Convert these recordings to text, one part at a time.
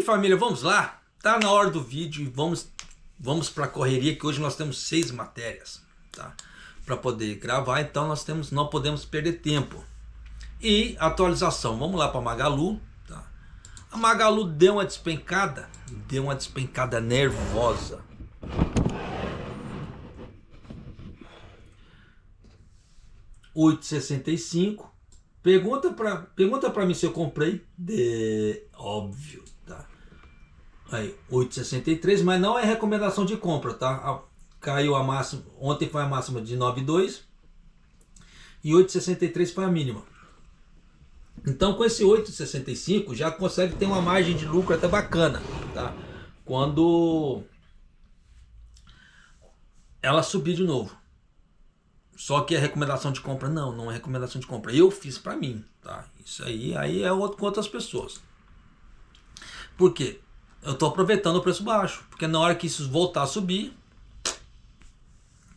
família, vamos lá? Tá na hora do vídeo e vamos para a correria, que hoje nós temos 6 matérias, tá? Para poder gravar, então não podemos perder tempo. E atualização, vamos lá para Magalu, tá? A Magalu deu uma despencada nervosa. R$8,65. Pergunta para mim se eu comprei. Óbvio, tá? Aí, 8,63, mas não é recomendação de compra, tá? Caiu a máxima, ontem foi a máxima de 9,2 e 8,63 foi a mínima. Então com esse 8,65 já consegue ter uma margem de lucro até bacana, tá? Quando ela subir de novo. Só que é recomendação de compra? Não é recomendação de compra. Eu fiz para mim, tá? Isso aí é outro com outras pessoas. Por quê? Eu tô aproveitando o preço baixo, porque na hora que isso voltar a subir,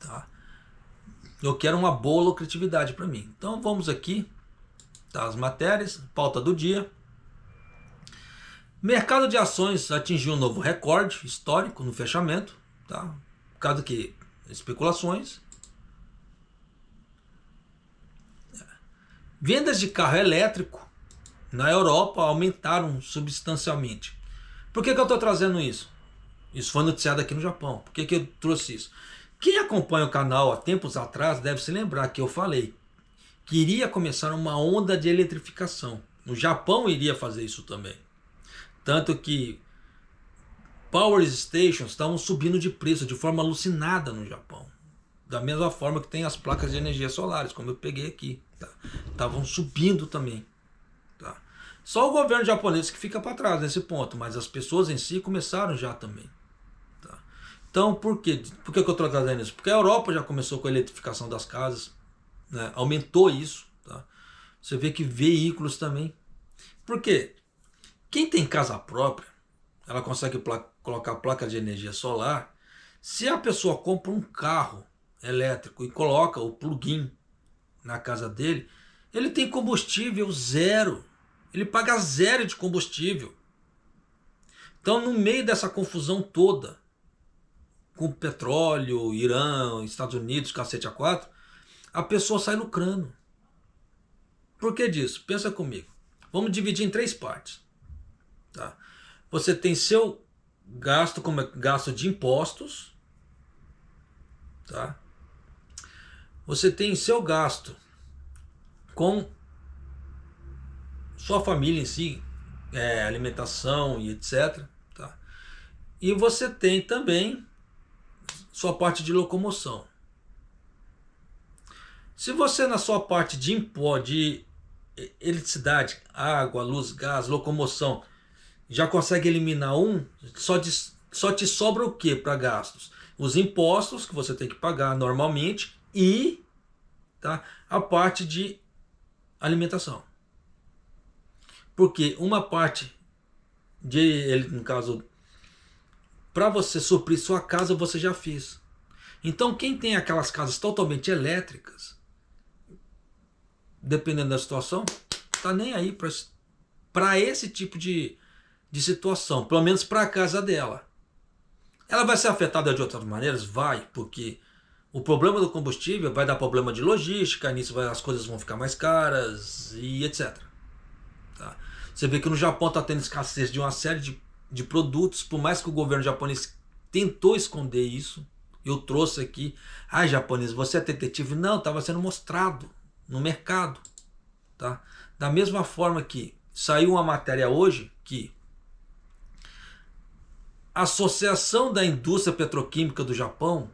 tá? Eu quero uma boa lucratividade para mim. Então vamos aqui, tá? As matérias, pauta do dia. Mercado de ações atingiu um novo recorde histórico no fechamento, tá? Por causa que especulações. Vendas de carro elétrico na Europa aumentaram substancialmente. Por que eu estou trazendo isso? Isso foi noticiado aqui no Japão. Por que eu trouxe isso? Quem acompanha o canal há tempos atrás deve se lembrar que eu falei que iria começar uma onda de eletrificação. O Japão iria fazer isso também. Tanto que Power Stations estavam subindo de preço de forma alucinada no Japão. Da mesma forma que tem as placas de energia solares, como eu peguei aqui. Estavam subindo também. Tá? Só o governo japonês que fica para trás nesse ponto, mas as pessoas em si começaram já também. Tá? Então, por quê? Por que eu estou trazendo isso? Porque a Europa já começou com a eletrificação das casas, né? Aumentou isso. Tá? Você vê que veículos também. Por quê? Quem tem casa própria, ela consegue colocar placa de energia solar. Se a pessoa compra um carro elétrico e coloca o plug-in na casa dele, ele tem combustível zero. Ele paga zero de combustível. Então, no meio dessa confusão toda, com petróleo, Irã, Estados Unidos, cacete A4, a pessoa sai lucrando. Por que disso? Pensa comigo. Vamos dividir em 3 partes. Tá? Você tem seu gasto, como é gasto de impostos. Tá? Você tem seu gasto com sua família em si, alimentação e etc. Tá? E você tem também sua parte de locomoção. Se você na sua parte de eletricidade, água, luz, gás, locomoção, já consegue eliminar só te sobra o que para gastos? Os impostos que você tem que pagar normalmente e, tá, a parte de alimentação. Porque uma parte no caso, para você suprir sua casa, você já fez. Então quem tem aquelas casas totalmente elétricas, dependendo da situação, tá nem aí para esse tipo de situação, pelo menos para a casa dela. Ela vai ser afetada de outras maneiras? Vai, porque o problema do combustível vai dar problema de logística, nisso as coisas vão ficar mais caras e etc. Tá? Você vê que no Japão está tendo escassez de uma série de produtos, por mais que o governo japonês tentou esconder isso. Eu trouxe aqui, japonês, você é detetive? Não, estava sendo mostrado no mercado. Tá? Da mesma forma que saiu uma matéria hoje que a Associação da Indústria Petroquímica do Japão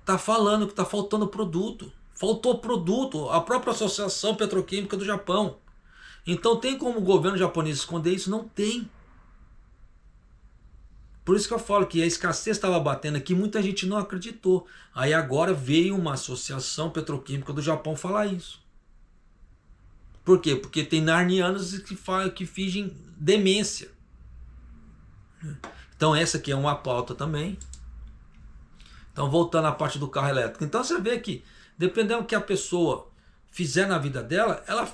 está falando que está faltando produto. Faltou produto, a própria Associação Petroquímica do Japão. Então tem como o governo japonês esconder isso? Não tem. Por isso que eu falo que a escassez estava batendo aqui, muita gente não acreditou. Aí agora veio uma Associação Petroquímica do Japão falar isso. Por quê? Porque tem narnianos que fingem demência. Então essa aqui é uma pauta também. Então voltando à parte do carro elétrico. Então você vê que dependendo do que a pessoa fizer na vida dela, ela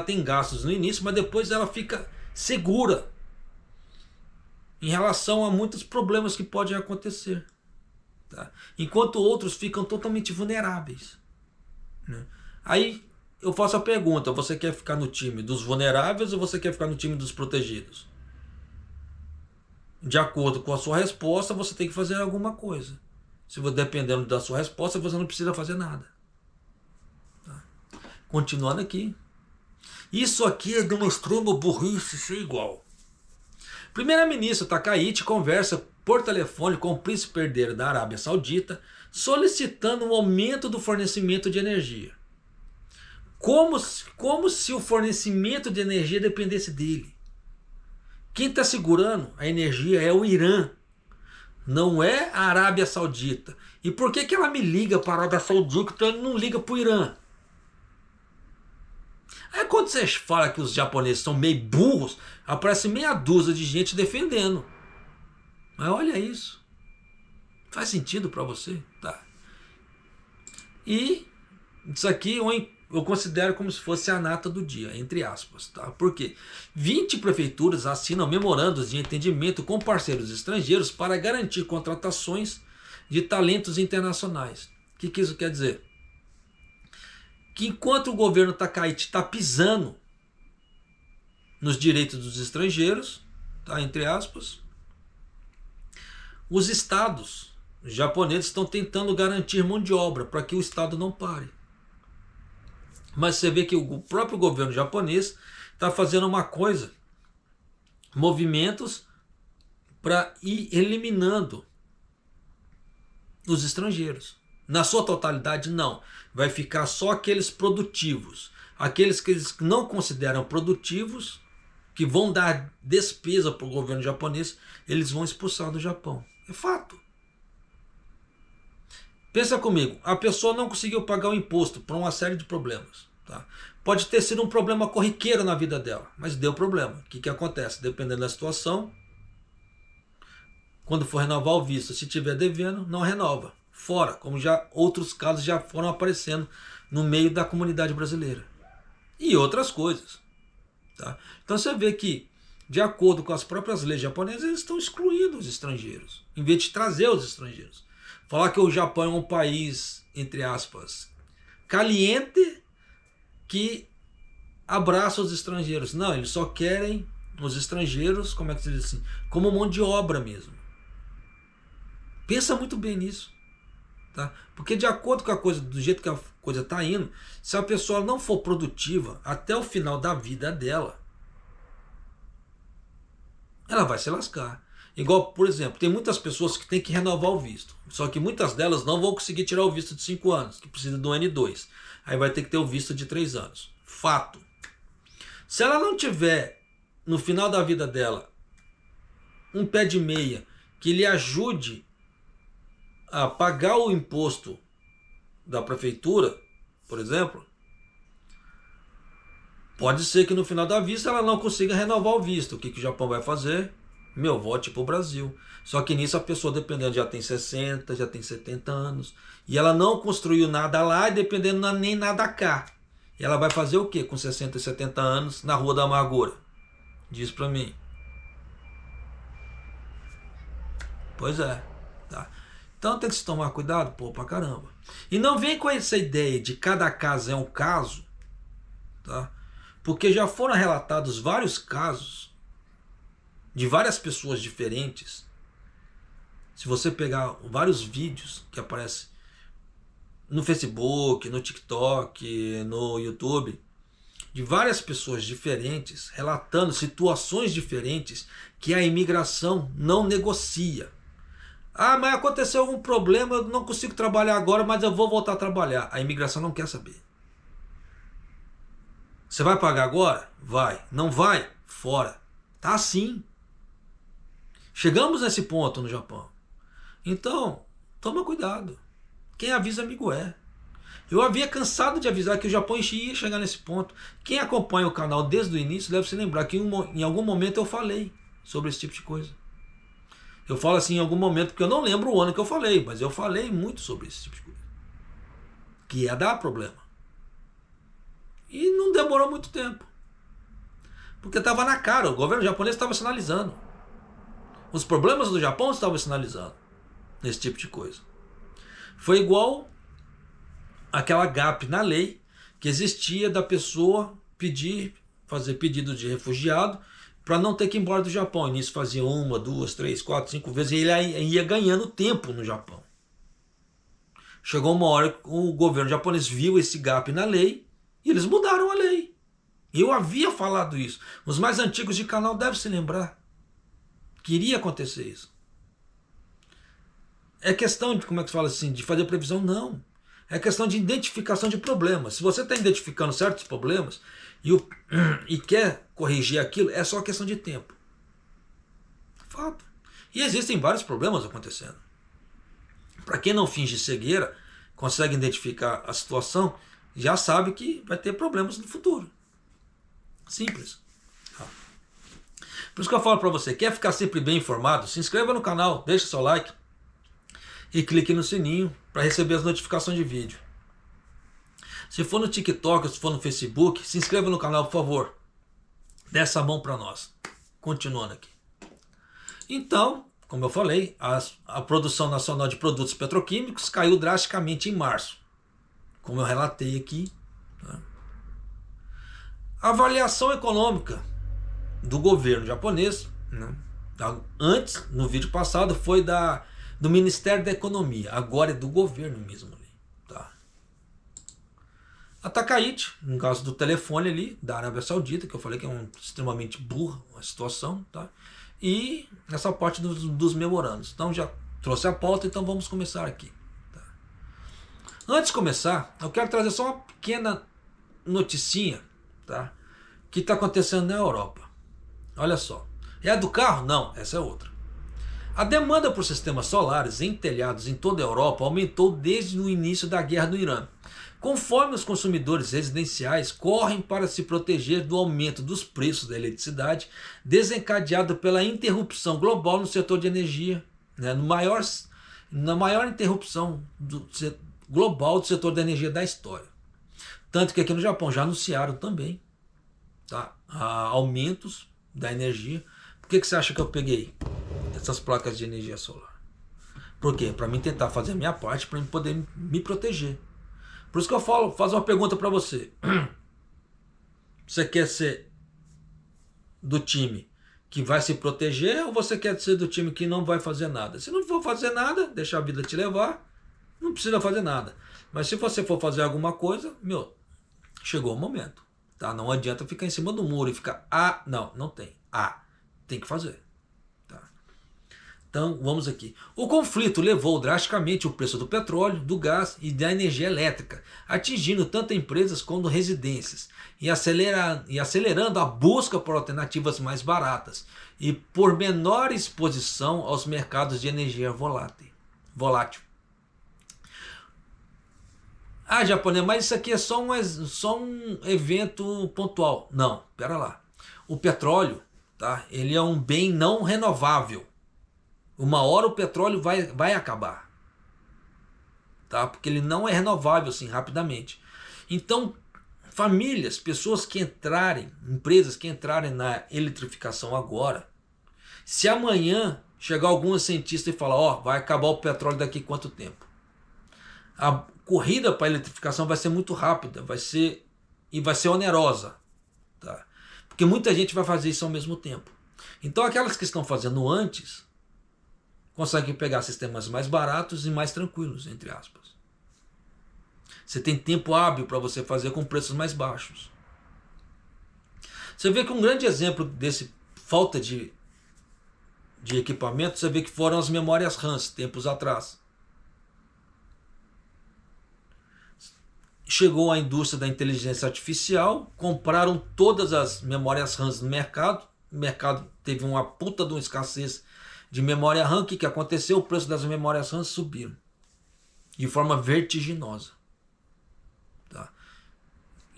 tem gastos no início, mas depois ela fica segura em relação a muitos problemas que podem acontecer, tá? Enquanto outros ficam totalmente vulneráveis, né? Aí eu faço a pergunta: você quer ficar no time dos vulneráveis ou você quer ficar no time dos protegidos? De acordo com a sua resposta, você tem que fazer alguma coisa. Se você, dependendo da sua resposta, você não precisa fazer nada, tá? Continuando aqui. Isso aqui é de uma extrema burrice sem igual. Primeira-ministra Takayuki conversa por telefone com o príncipe herdeiro da Arábia Saudita, solicitando um aumento do fornecimento de energia. Como se o fornecimento de energia dependesse dele. Quem está segurando a energia é o Irã, não é a Arábia Saudita. E por que ela me liga para a Arábia Saudita e não liga para o Irã? Aí quando você fala que os japoneses são meio burros, aparece meia dúzia de gente defendendo. Mas olha isso. Faz sentido para você? Tá. E isso aqui eu considero como se fosse a nata do dia, entre aspas, tá? Por quê? 20 prefeituras assinam memorandos de entendimento com parceiros estrangeiros para garantir contratações de talentos internacionais. O que isso quer dizer? Que enquanto o governo Takayuki está pisando nos direitos dos estrangeiros, tá? Entre aspas, os estados japoneses estão tentando garantir mão de obra para que o estado não pare. Mas você vê que o próprio governo japonês está fazendo uma coisa, movimentos para ir eliminando os estrangeiros. Na sua totalidade, não. Vai ficar só aqueles produtivos. Aqueles que eles não consideram produtivos, que vão dar despesa para o governo japonês, eles vão expulsar do Japão. É fato. Pensa comigo, a pessoa não conseguiu pagar o imposto por uma série de problemas, tá? Pode ter sido um problema corriqueiro na vida dela, mas deu problema. O que acontece? Dependendo da situação, quando for renovar o visto, se tiver devendo, não renova. Fora, como já outros casos já foram aparecendo no meio da comunidade brasileira. E outras coisas, tá? Então você vê que, de acordo com as próprias leis japonesas, eles estão excluindo os estrangeiros, em vez de trazer os estrangeiros. Falar que o Japão é um país, entre aspas, caliente, que abraça os estrangeiros. Não, eles só querem os estrangeiros, como é que se diz assim, como mão de obra mesmo. Pensa muito bem nisso, tá? Porque de acordo com a coisa, do jeito que a coisa está indo, se a pessoa não for produtiva até o final da vida dela, ela vai se lascar. Igual, por exemplo, tem muitas pessoas que têm que renovar o visto. Só que muitas delas não vão conseguir tirar o visto de 5 anos, que precisa do N2. Aí vai ter que ter o visto de 3 anos. Fato. Se ela não tiver, no final da vida dela, um pé de meia que lhe ajude a pagar o imposto da prefeitura, por exemplo, pode ser que no final da vista ela não consiga renovar o visto. O que o Japão vai fazer? Volte para o Brasil. Só que nisso a pessoa, dependendo, já tem 60, já tem 70 anos. E ela não construiu nada lá e dependendo nem nada cá. E ela vai fazer o quê com 60 e 70 anos na Rua da Amargura? Diz para mim. Pois é, tá? Então tem que se tomar cuidado, pô, pra caramba. E não vem com essa ideia de cada caso é um caso, tá? Porque já foram relatados vários casos de várias pessoas diferentes. Se você pegar vários vídeos que aparecem no Facebook, no TikTok, no YouTube, de várias pessoas diferentes relatando situações diferentes que a imigração não negocia. Ah, mas aconteceu algum problema, eu não consigo trabalhar agora, mas eu vou voltar a trabalhar. A imigração não quer saber. Você vai pagar agora? Vai. Não vai? Fora. Tá assim. Chegamos nesse ponto no Japão. Então, toma cuidado. Quem avisa, amigo é. Eu havia cansado de avisar que o Japão ia chegar nesse ponto. Quem acompanha o canal desde o início deve se lembrar que em algum momento eu falei sobre esse tipo de coisa. Eu falo assim em algum momento, porque eu não lembro o ano que eu falei, mas eu falei muito sobre esse tipo de coisa. Que ia dar problema. E não demorou muito tempo. Porque estava na cara, o governo japonês estava sinalizando. Os problemas do Japão estavam sinalizando nesse tipo de coisa. Foi igual aquela gap na lei que existia da pessoa fazer pedido de refugiado para não ter que ir embora do Japão. E nisso fazia 1, 2, 3, 4, 5 vezes e ele ia ganhando tempo no Japão. Chegou uma hora que o governo japonês viu esse gap na lei e eles mudaram a lei. Eu havia falado isso. Os mais antigos de canal devem se lembrar que iria acontecer isso. É questão de, como é que se fala assim, de fazer previsão? Não. É questão de identificação de problemas. Se você está identificando certos problemas e quer corrigir aquilo, é só questão de tempo. Fato. E existem vários problemas acontecendo. Para quem não finge cegueira, consegue identificar a situação, já sabe que vai ter problemas no futuro. Simples. Por isso que eu falo para você, quer ficar sempre bem informado? Se inscreva no canal, deixa seu like e clique no sininho para receber as notificações de vídeo. Se for no TikTok ou se for no Facebook, se inscreva no canal, por favor. Dê essa mão para nós. Continuando aqui. Então, como eu falei, a produção nacional de produtos petroquímicos caiu drasticamente em março. Como eu relatei aqui. Né? A avaliação econômica do governo japonês, né? Antes, no vídeo passado, foi do Ministério da Economia. Agora é do governo mesmo. Tá? A Takaichi, no caso do telefone ali, da Arábia Saudita, que eu falei que é extremamente burra a situação, tá? E essa parte dos memorandos. Então já trouxe a pauta, então vamos começar aqui. Tá? Antes de começar, eu quero trazer só uma pequena noticinha, tá? Que está acontecendo na Europa. Olha só. É a do carro? Não, essa é outra. A demanda por sistemas solares em telhados em toda a Europa aumentou desde o início da guerra do Irã. Conforme os consumidores residenciais correm para se proteger do aumento dos preços da eletricidade, desencadeado pela interrupção global no setor de energia, né, na maior interrupção global do setor da energia da história. Tanto que aqui no Japão já anunciaram também, tá, aumentos da energia. Por que você acha que eu peguei essas placas de energia solar? Por quê? Para mim tentar fazer a minha parte, para mim poder me proteger. Por isso que eu faço uma pergunta para você. Você quer ser do time que vai se proteger ou você quer ser do time que não vai fazer nada? Se não for fazer nada, deixar a vida te levar, não precisa fazer nada. Mas se você for fazer alguma coisa, chegou o momento. Tá? Não adianta ficar em cima do muro e ficar, não tem. Tem que fazer. Então, vamos aqui. O conflito levou drasticamente o preço do petróleo, do gás e da energia elétrica, atingindo tanto empresas quanto residências, e acelerando a busca por alternativas mais baratas e por menor exposição aos mercados de energia volátil. Japonês, mas isso aqui é só um evento pontual. Não, pera lá. O petróleo, tá? Ele é um bem não renovável. Uma hora o petróleo vai acabar, tá? Porque ele não é renovável assim rapidamente. Então, famílias, pessoas que empresas que entrarem na eletrificação agora, se amanhã chegar algum cientista e falar, vai acabar o petróleo daqui a quanto tempo? A corrida para a eletrificação vai ser muito rápida, vai ser onerosa, tá? Porque muita gente vai fazer isso ao mesmo tempo. Então, aquelas que estão fazendo antes conseguem pegar sistemas mais baratos e mais tranquilos, entre aspas. Você tem tempo hábil para você fazer com preços mais baixos. Você vê que um grande exemplo desse falta de equipamento, você vê que foram as memórias RAMs, tempos atrás. Chegou a indústria da inteligência artificial, compraram todas as memórias RAMs no mercado. O mercado teve uma puta de uma escassez de memória RAM. O que aconteceu? O preço das memórias RAM subiram de forma vertiginosa. Tá?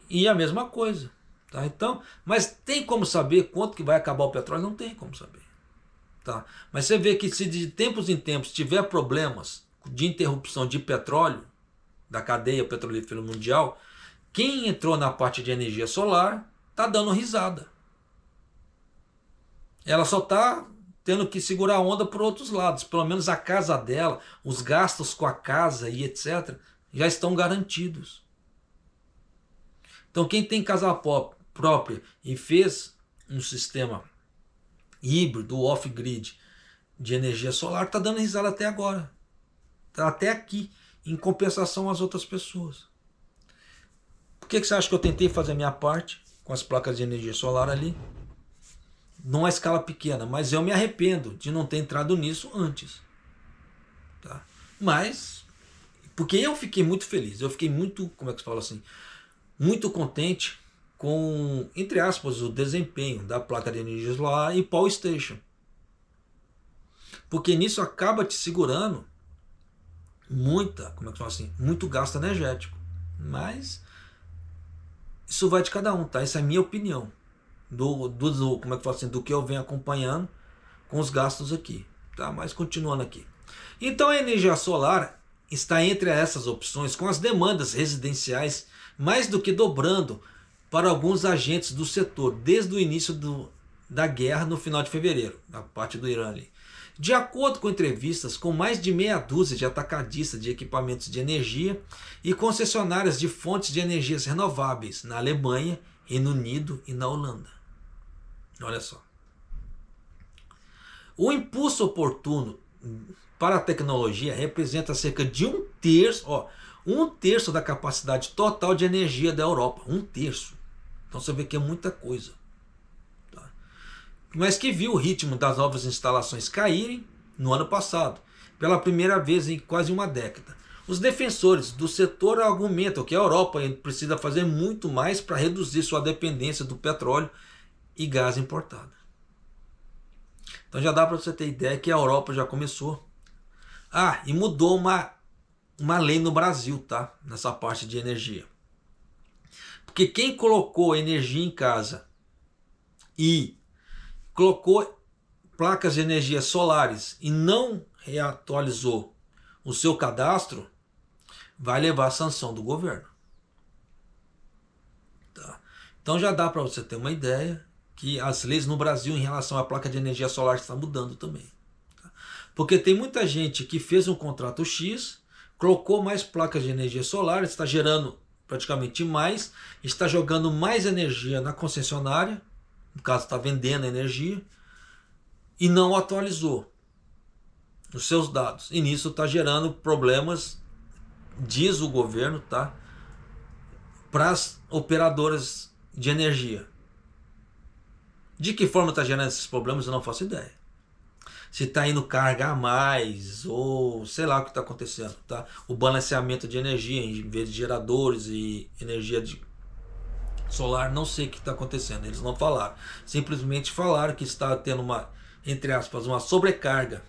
E a mesma coisa. Tá? Então, mas tem como saber quanto que vai acabar o petróleo? Não tem como saber. Tá? Mas você vê que se de tempos em tempos tiver problemas de interrupção de petróleo, da cadeia petrolífera mundial, quem entrou na parte de energia solar está dando risada. Ela só está tendo que segurar a onda por outros lados. Pelo menos a casa dela, os gastos com a casa e etc. já estão garantidos. Então quem tem casa própria e fez um sistema híbrido, off-grid, de energia solar, está dando risada até agora. Está até aqui, em compensação às outras pessoas. Por que você acha que eu tentei fazer a minha parte com as placas de energia solar ali? Numa escala pequena, mas eu me arrependo de não ter entrado nisso antes. Tá? Mas, porque eu fiquei muito feliz, eu fiquei muito, como é que se fala assim, muito contente com, entre aspas, o desempenho da placa de energia solar e Power Station. Porque nisso acaba te segurando muita, como é que fala assim, muito gasto energético. Mas isso vai de cada um, tá? Essa é a minha opinião como é que fala assim, do que eu venho acompanhando com os gastos aqui, tá? Mas continuando aqui. Então a energia solar está entre essas opções, com as demandas residenciais mais do que dobrando para alguns agentes do setor desde o início da guerra no final de fevereiro, na parte do Irã ali. De acordo com entrevistas com mais de meia dúzia de atacadistas de equipamentos de energia e concessionárias de fontes de energias renováveis na Alemanha, Reino Unido e na Holanda. Olha só. O impulso oportuno para a tecnologia representa cerca de um terço da capacidade total de energia da Europa. Um terço. Então você vê que é muita coisa. Mas que viu o ritmo das novas instalações caírem no ano passado, pela primeira vez em quase uma década. Os defensores do setor argumentam que a Europa precisa fazer muito mais para reduzir sua dependência do petróleo e gás importado. Então já dá para você ter ideia que a Europa já começou. E mudou uma lei no Brasil, tá? Nessa parte de energia. Porque quem colocou energia em casa e colocou placas de energia solares e não reatualizou o seu cadastro, vai levar a sanção do governo. Tá? Então já dá para você ter uma ideia que as leis no Brasil em relação à placa de energia solar estão mudando também. Tá? Porque tem muita gente que fez um contrato X, colocou mais placas de energia solar, está gerando praticamente mais, está jogando mais energia na concessionária, no caso está vendendo energia, e não atualizou os seus dados. E nisso está gerando problemas, diz o governo, tá? Para as operadoras de energia. De que forma está gerando esses problemas eu não faço ideia. Se está indo carga a mais, ou sei lá o que está acontecendo. Tá? O balanceamento de energia, em vez de geradores e energia solar, não sei o que está acontecendo, eles não falaram. Simplesmente falaram que está tendo uma, entre aspas, uma sobrecarga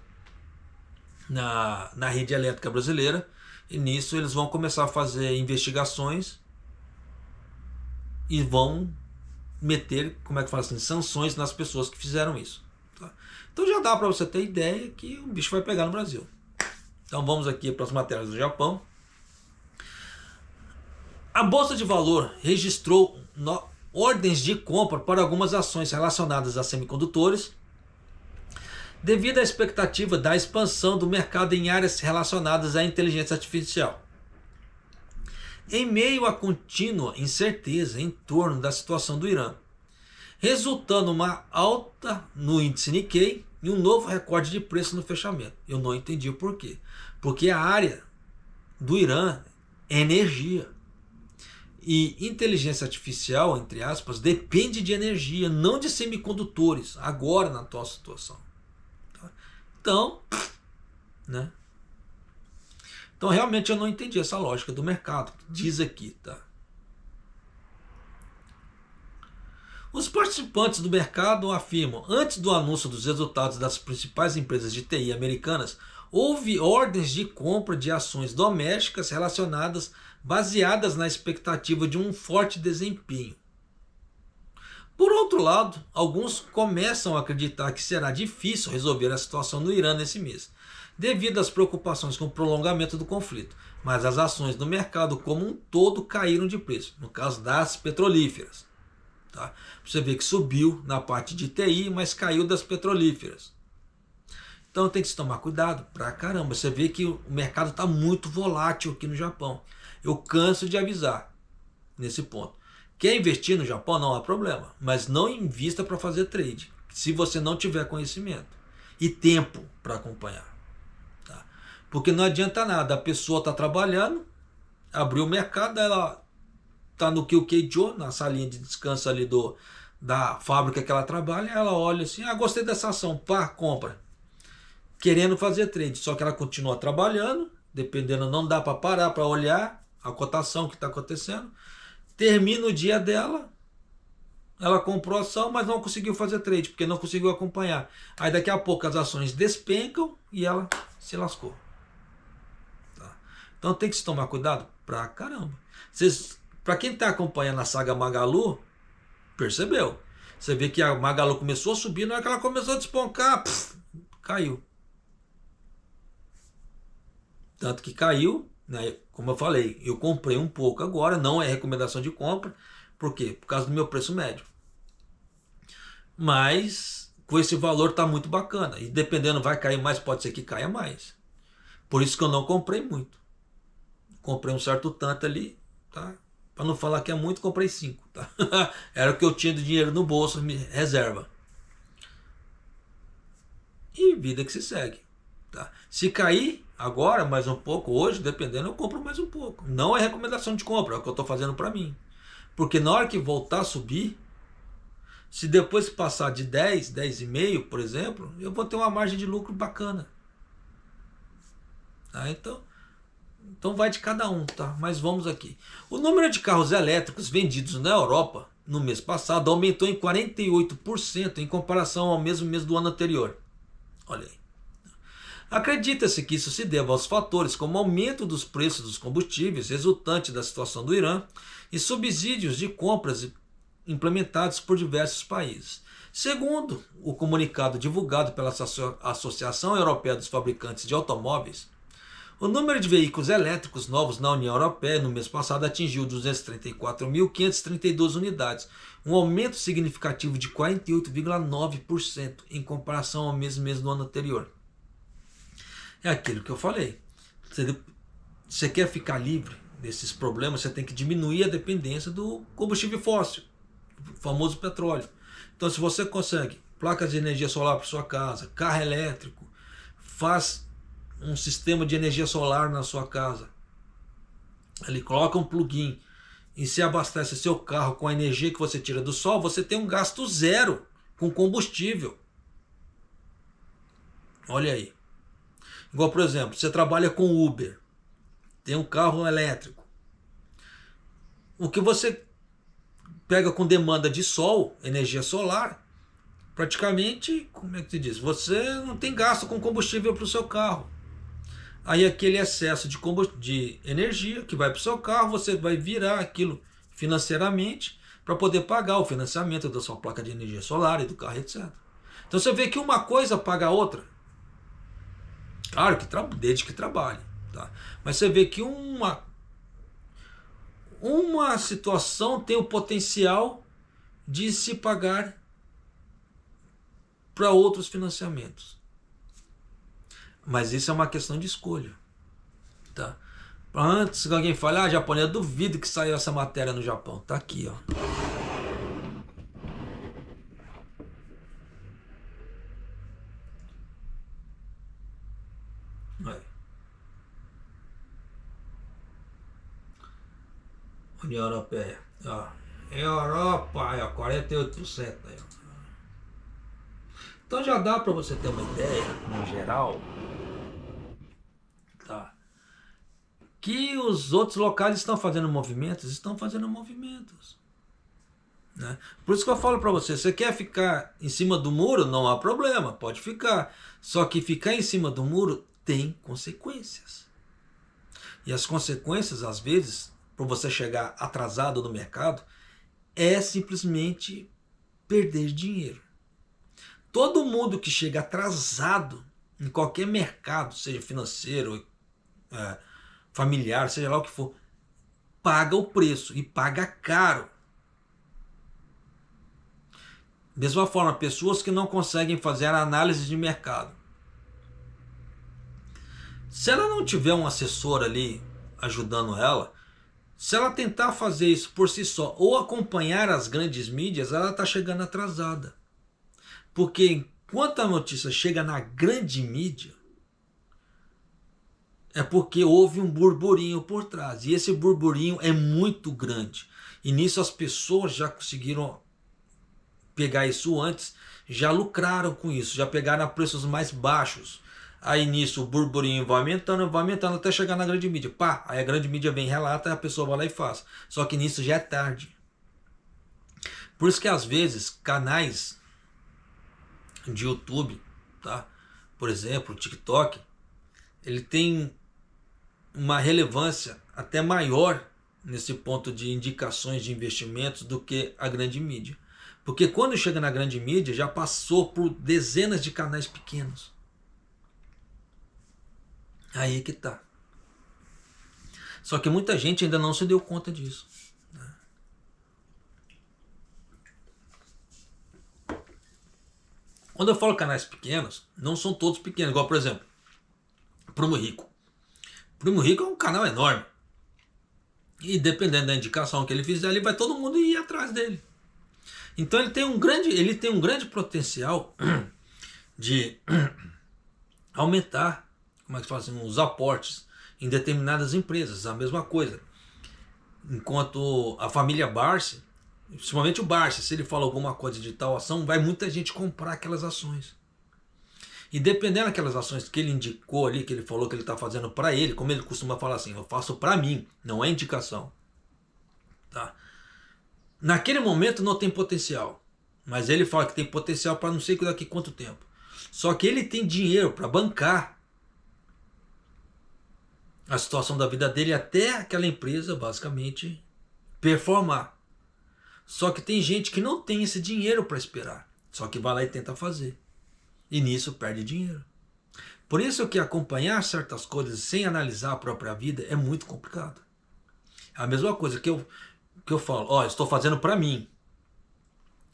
na rede elétrica brasileira, e nisso eles vão começar a fazer investigações e vão meter, como é que fala assim, sanções nas pessoas que fizeram isso. Tá? Então já dá para você ter ideia que o bicho vai pegar no Brasil. Então vamos aqui para as matérias do Japão. A Bolsa de Valor registrou ordens de compra para algumas ações relacionadas a semicondutores, devido à expectativa da expansão do mercado em áreas relacionadas à inteligência artificial. Em meio à contínua incerteza em torno da situação do Irã, resultando uma alta no índice Nikkei e um novo recorde de preço no fechamento. Eu não entendi o porquê. Porque a área do Irã é energia. E inteligência artificial, entre aspas, depende de energia, não de semicondutores, agora na atual situação. Então, né? Então realmente eu não entendi essa lógica do mercado. Diz aqui, tá? Os participantes do mercado afirmam, antes do anúncio dos resultados das principais empresas de TI americanas, houve ordens de compra de ações domésticas relacionadas, baseadas na expectativa de um forte desempenho. Por outro lado, alguns começam a acreditar que será difícil resolver a situação no Irã nesse mês, devido às preocupações com o prolongamento do conflito, mas as ações do mercado como um todo caíram de preço, no caso das petrolíferas. Tá? Você vê que subiu na parte de TI, mas caiu das petrolíferas. Então tem que se tomar cuidado pra caramba. Você vê que o mercado está muito volátil aqui no Japão. Eu canso de avisar nesse ponto. Quer investir no Japão? Não há problema. Mas não invista para fazer trade, se você não tiver conhecimento e tempo para acompanhar. Tá? Porque não adianta nada. A pessoa está trabalhando, abriu o mercado, ela está no Kyokeijo, na salinha de descanso ali da fábrica que ela trabalha, ela olha assim, gostei dessa ação, pá, compra. Querendo fazer trade, só que ela continua trabalhando, dependendo, não dá para parar para olhar a cotação que está acontecendo. Termina o dia dela, ela comprou a ação, mas não conseguiu fazer trade, porque não conseguiu acompanhar. Aí daqui a pouco as ações despencam e ela se lascou. Tá? Então tem que se tomar cuidado pra caramba. Para quem está acompanhando a saga Magalu, percebeu. Você vê que a Magalu começou a subir, na hora que ela começou a desponcar, caiu. Tanto que caiu, né? Como eu falei, eu comprei um pouco agora, não é recomendação de compra. Por quê? Por causa do meu preço médio. Mas com esse valor tá muito bacana. E dependendo, vai cair mais, pode ser que caia mais. Por isso que eu não comprei muito. Comprei um certo tanto ali, tá? Para não falar que é muito, comprei 5, tá? Era o que eu tinha de dinheiro no bolso, reserva. E vida que se segue. Tá? Se cair agora mais um pouco, hoje, dependendo, eu compro mais um pouco. Não é recomendação de compra, é o que eu estou fazendo para mim. Porque na hora que voltar a subir, se depois passar de 10, 10,5, por exemplo, eu vou ter uma margem de lucro bacana. Tá? Então vai de cada um, tá? Mas vamos aqui. O número de carros elétricos vendidos na Europa no mês passado aumentou em 48% em comparação ao mesmo mês do ano anterior. Olha aí. Acredita-se que isso se deva aos fatores como aumento dos preços dos combustíveis resultante da situação do Irã e subsídios de compras implementados por diversos países. Segundo o comunicado divulgado pela Associação Europeia dos Fabricantes de Automóveis, o número de veículos elétricos novos na União Europeia no mês passado atingiu 234.532 unidades, um aumento significativo de 48,9% em comparação ao mesmo mês do ano anterior. É aquilo que eu falei. Você quer ficar livre desses problemas, você tem que diminuir a dependência do combustível fóssil, o famoso petróleo. Então, se você consegue placas de energia solar para sua casa, carro elétrico, faz um sistema de energia solar na sua casa, ali coloca um plugin e se abastece seu carro com a energia que você tira do sol, você tem um gasto zero com combustível. Olha aí. Igual, por exemplo, você trabalha com Uber, tem um carro elétrico. O que você pega com demanda de sol, energia solar, praticamente, como é que se diz? Você não tem gasto com combustível para o seu carro. Aí aquele excesso de energia que vai para o seu carro, você vai virar aquilo financeiramente para poder pagar o financiamento da sua placa de energia solar e do carro, etc. Então você vê que uma coisa paga a outra. Claro que desde que trabalhe, tá? Mas você vê que uma situação tem o potencial de se pagar para outros financiamentos. Mas isso é uma questão de escolha, tá? Antes que alguém fale, japonês, eu duvido que saiu essa matéria no Japão. Tá aqui, ó. União Europeia. Ó. Europa, aí, ó, 48%. Aí, ó. Então já dá para você ter uma ideia, no geral, tá? Que os outros locais estão fazendo movimentos, né? Por isso que eu falo para você, você quer ficar em cima do muro, não há problema, pode ficar. Só que ficar em cima do muro tem consequências. E as consequências, às vezes, para você chegar atrasado no mercado, é simplesmente perder dinheiro. Todo mundo que chega atrasado em qualquer mercado, seja financeiro, familiar, seja lá o que for, paga o preço e paga caro. Mesma forma, pessoas que não conseguem fazer análise de mercado. Se ela não tiver um assessor ali ajudando ela, se ela tentar fazer isso por si só ou acompanhar as grandes mídias, ela está chegando atrasada. Porque enquanto a notícia chega na grande mídia, é porque houve um burburinho por trás. E esse burburinho é muito grande. E nisso as pessoas já conseguiram pegar isso antes, já lucraram com isso, já pegaram a preços mais baixos. Aí nisso o burburinho vai aumentando até chegar na grande mídia. Pá, aí a grande mídia vem, relata, a pessoa vai lá e faz. Só que nisso já é tarde. Por isso que às vezes canais de YouTube, tá? Por exemplo, o TikTok, ele tem uma relevância até maior nesse ponto de indicações de investimentos do que a grande mídia. Porque quando chega na grande mídia, já passou por dezenas de canais pequenos. Aí que tá. Só que muita gente ainda não se deu conta disso. Quando eu falo canais pequenos, não são todos pequenos. Igual, por exemplo, Primo Rico. Primo Rico é um canal enorme. E dependendo da indicação que ele fizer, ali vai todo mundo ir atrás dele. Então ele tem um grande potencial de aumentar, como é que fala assim, os aportes em determinadas empresas, a mesma coisa. Enquanto a família Barsi, principalmente o Barsi, se ele fala alguma coisa de tal ação, vai muita gente comprar aquelas ações. E dependendo daquelas ações que ele indicou ali, que ele falou que ele está fazendo para ele, como ele costuma falar assim, eu faço para mim, não é indicação. Tá? Naquele momento não tem potencial, mas ele fala que tem potencial para não sei daqui quanto tempo. Só que ele tem dinheiro para bancar a situação da vida dele até aquela empresa basicamente performar. Só que tem gente que não tem esse dinheiro para esperar, só que vai lá e tenta fazer. E nisso perde dinheiro. Por isso que acompanhar certas coisas sem analisar a própria vida é muito complicado. É a mesma coisa que eu falo, ó, estou fazendo para mim.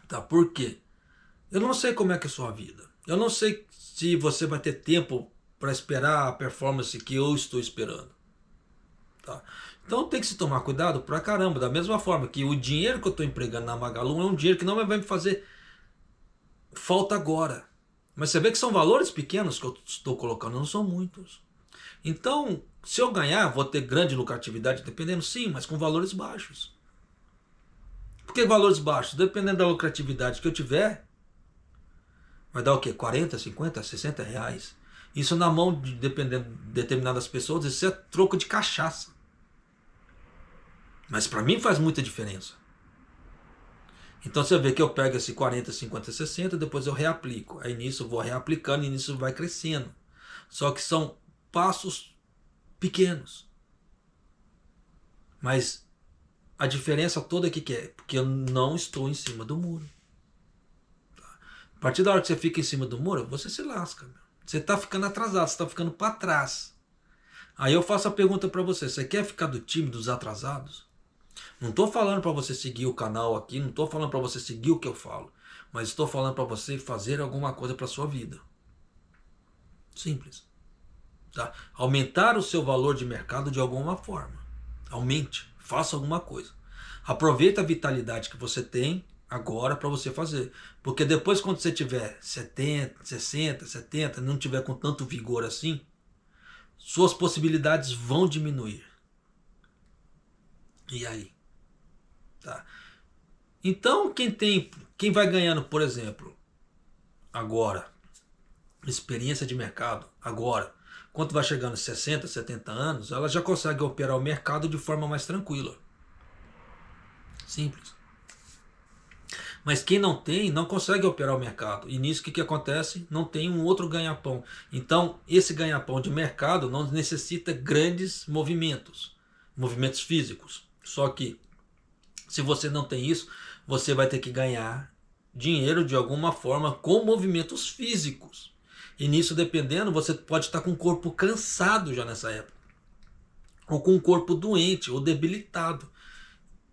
Tá? Por quê? Eu não sei como é que é a sua vida. Eu não sei se você vai ter tempo para esperar a performance que eu estou esperando. Tá? Então tem que se tomar cuidado pra caramba. Da mesma forma que o dinheiro que eu estou empregando na Magalu é um dinheiro que não vai me fazer falta agora. Mas você vê que são valores pequenos que eu estou colocando, não são muitos. Então, se eu ganhar, vou ter grande lucratividade, dependendo, sim, mas com valores baixos. Por que valores baixos? Dependendo da lucratividade que eu tiver, vai dar o quê? 40, 50, 60 reais. Isso na mão de determinadas pessoas, isso é troco de cachaça. Mas para mim faz muita diferença. Então você vê que eu pego esse 40, 50, 60, depois eu reaplico. Aí nisso eu vou reaplicando e nisso vai crescendo. Só que são passos pequenos. Mas a diferença toda aqui que é porque eu não estou em cima do muro. A partir da hora que você fica em cima do muro, você se lasca. Você está ficando atrasado, você está ficando para trás. Aí eu faço a pergunta para você, você quer ficar do time dos atrasados? Não estou falando para você seguir o canal aqui, não estou falando para você seguir o que eu falo, mas estou falando para você fazer alguma coisa para sua vida. Simples. Tá? Aumentar o seu valor de mercado de alguma forma. Aumente, faça alguma coisa. Aproveita a vitalidade que você tem agora para você fazer. Porque depois quando você tiver 70, 60, 70, não tiver com tanto vigor assim, suas possibilidades vão diminuir. E aí? Tá. Então quem vai ganhando, por exemplo, agora, experiência de mercado, agora, quando vai chegando 60, 70 anos, ela já consegue operar o mercado de forma mais tranquila. Simples. Mas quem não tem, não consegue operar o mercado. E nisso o que acontece? Não tem um outro ganha-pão. Então, esse ganha-pão de mercado não necessita grandes movimentos físicos. Só que, se você não tem isso, você vai ter que ganhar dinheiro de alguma forma com movimentos físicos. E nisso, dependendo, você pode estar com o corpo cansado já nessa época. Ou com o corpo doente ou debilitado.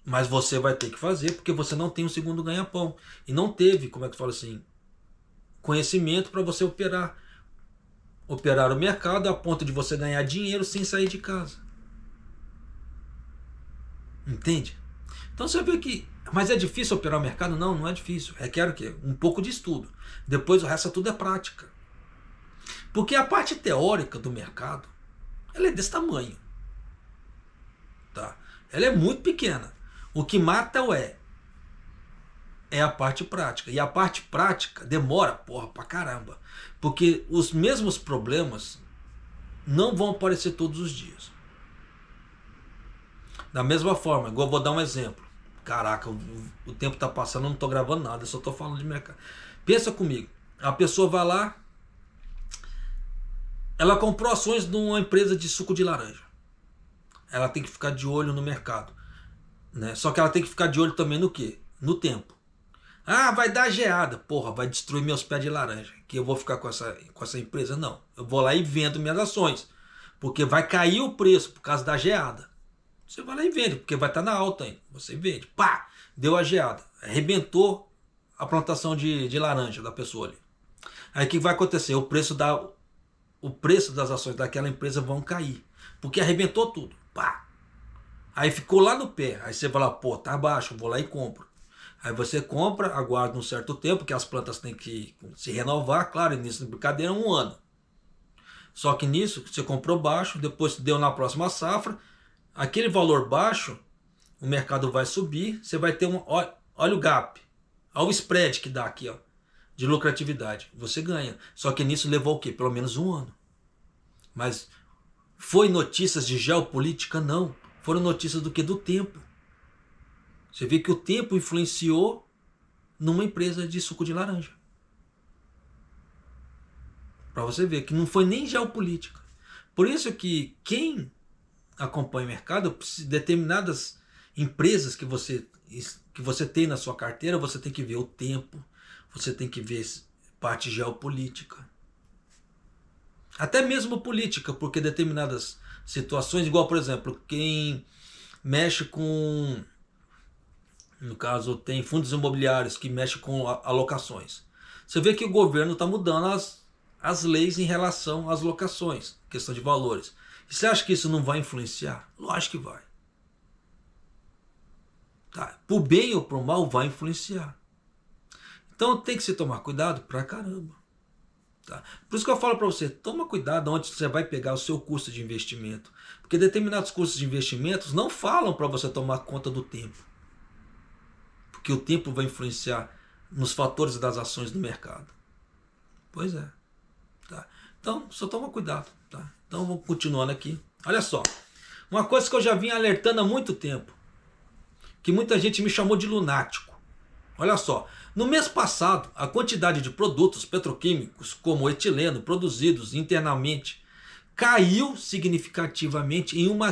Mas você vai ter que fazer porque você não tem um segundo ganha-pão. E não teve, como é que fala assim, conhecimento para você operar o mercado a ponto de você ganhar dinheiro sem sair de casa. Entende? Então você vê que... Mas é difícil operar o mercado? Não, não é difícil. Requer o quê? Um pouco de estudo. Depois o resto tudo é prática. Porque a parte teórica do mercado, ela é desse tamanho. Tá? Ela é muito pequena. O que mata é a parte prática. E a parte prática demora, porra, pra caramba. Porque os mesmos problemas não vão aparecer todos os dias. Da mesma forma, igual eu vou dar um exemplo. Caraca, o tempo tá passando, eu não tô gravando nada, eu só tô falando de mercado. Pensa comigo, a pessoa vai lá, ela comprou ações de uma empresa de suco de laranja. Ela tem que ficar de olho no mercado, né? Só que ela tem que ficar de olho também no quê? No tempo. Ah, vai dar geada. Porra, vai destruir meus pés de laranja. Que eu vou ficar com essa empresa? Não. Eu vou lá e vendo minhas ações. Porque vai cair o preço por causa da geada. Você vai lá e vende, porque vai estar na alta ainda. Você vende. Pá! Deu a geada. Arrebentou a plantação de laranja da pessoa ali. Aí o que vai acontecer? O preço das ações daquela empresa vão cair. Porque arrebentou tudo. Pá! Aí ficou lá no pé. Aí você vai lá, pô, tá baixo, vou lá e compro. Aí você compra, aguarda um certo tempo, que as plantas têm que se renovar, claro, início de brincadeira é 1 ano. Só que nisso, você comprou baixo, depois deu na próxima safra, aquele valor baixo, o mercado vai subir, você vai ter olha o gap, olha o spread que dá aqui, ó, de lucratividade. Você ganha. Só que nisso levou o quê? Pelo menos 1 ano. Mas foi notícias de geopolítica? Não. Foram notícias do que? Do tempo. Você vê que o tempo influenciou numa empresa de suco de laranja. Para você ver que não foi nem geopolítica. Por isso que quem acompanha o mercado, determinadas empresas que você tem na sua carteira, você tem que ver o tempo, você tem que ver parte geopolítica. Até mesmo política, porque determinadas situações, igual por exemplo, quem mexe com... No caso, tem fundos imobiliários que mexem com alocações. Você vê que o governo está mudando as leis em relação às locações, questão de valores. E você acha que isso não vai influenciar? Lógico que vai. Tá? Por bem ou por mal, vai influenciar. Então tem que se tomar cuidado pra caramba. Tá? Por isso que eu falo para você, toma cuidado onde você vai pegar o seu custo de investimento. Porque determinados custos de investimentos não falam para você tomar conta do tempo. Porque o tempo vai influenciar nos fatores das ações do mercado. Pois é. Tá? Então, só toma cuidado. Tá? Então, vamos continuando aqui. Olha só. Uma coisa que eu já vim alertando há muito tempo. Que muita gente me chamou de lunático. Olha só. No mês passado, a quantidade de produtos petroquímicos, como o etileno, produzidos internamente, caiu significativamente em uma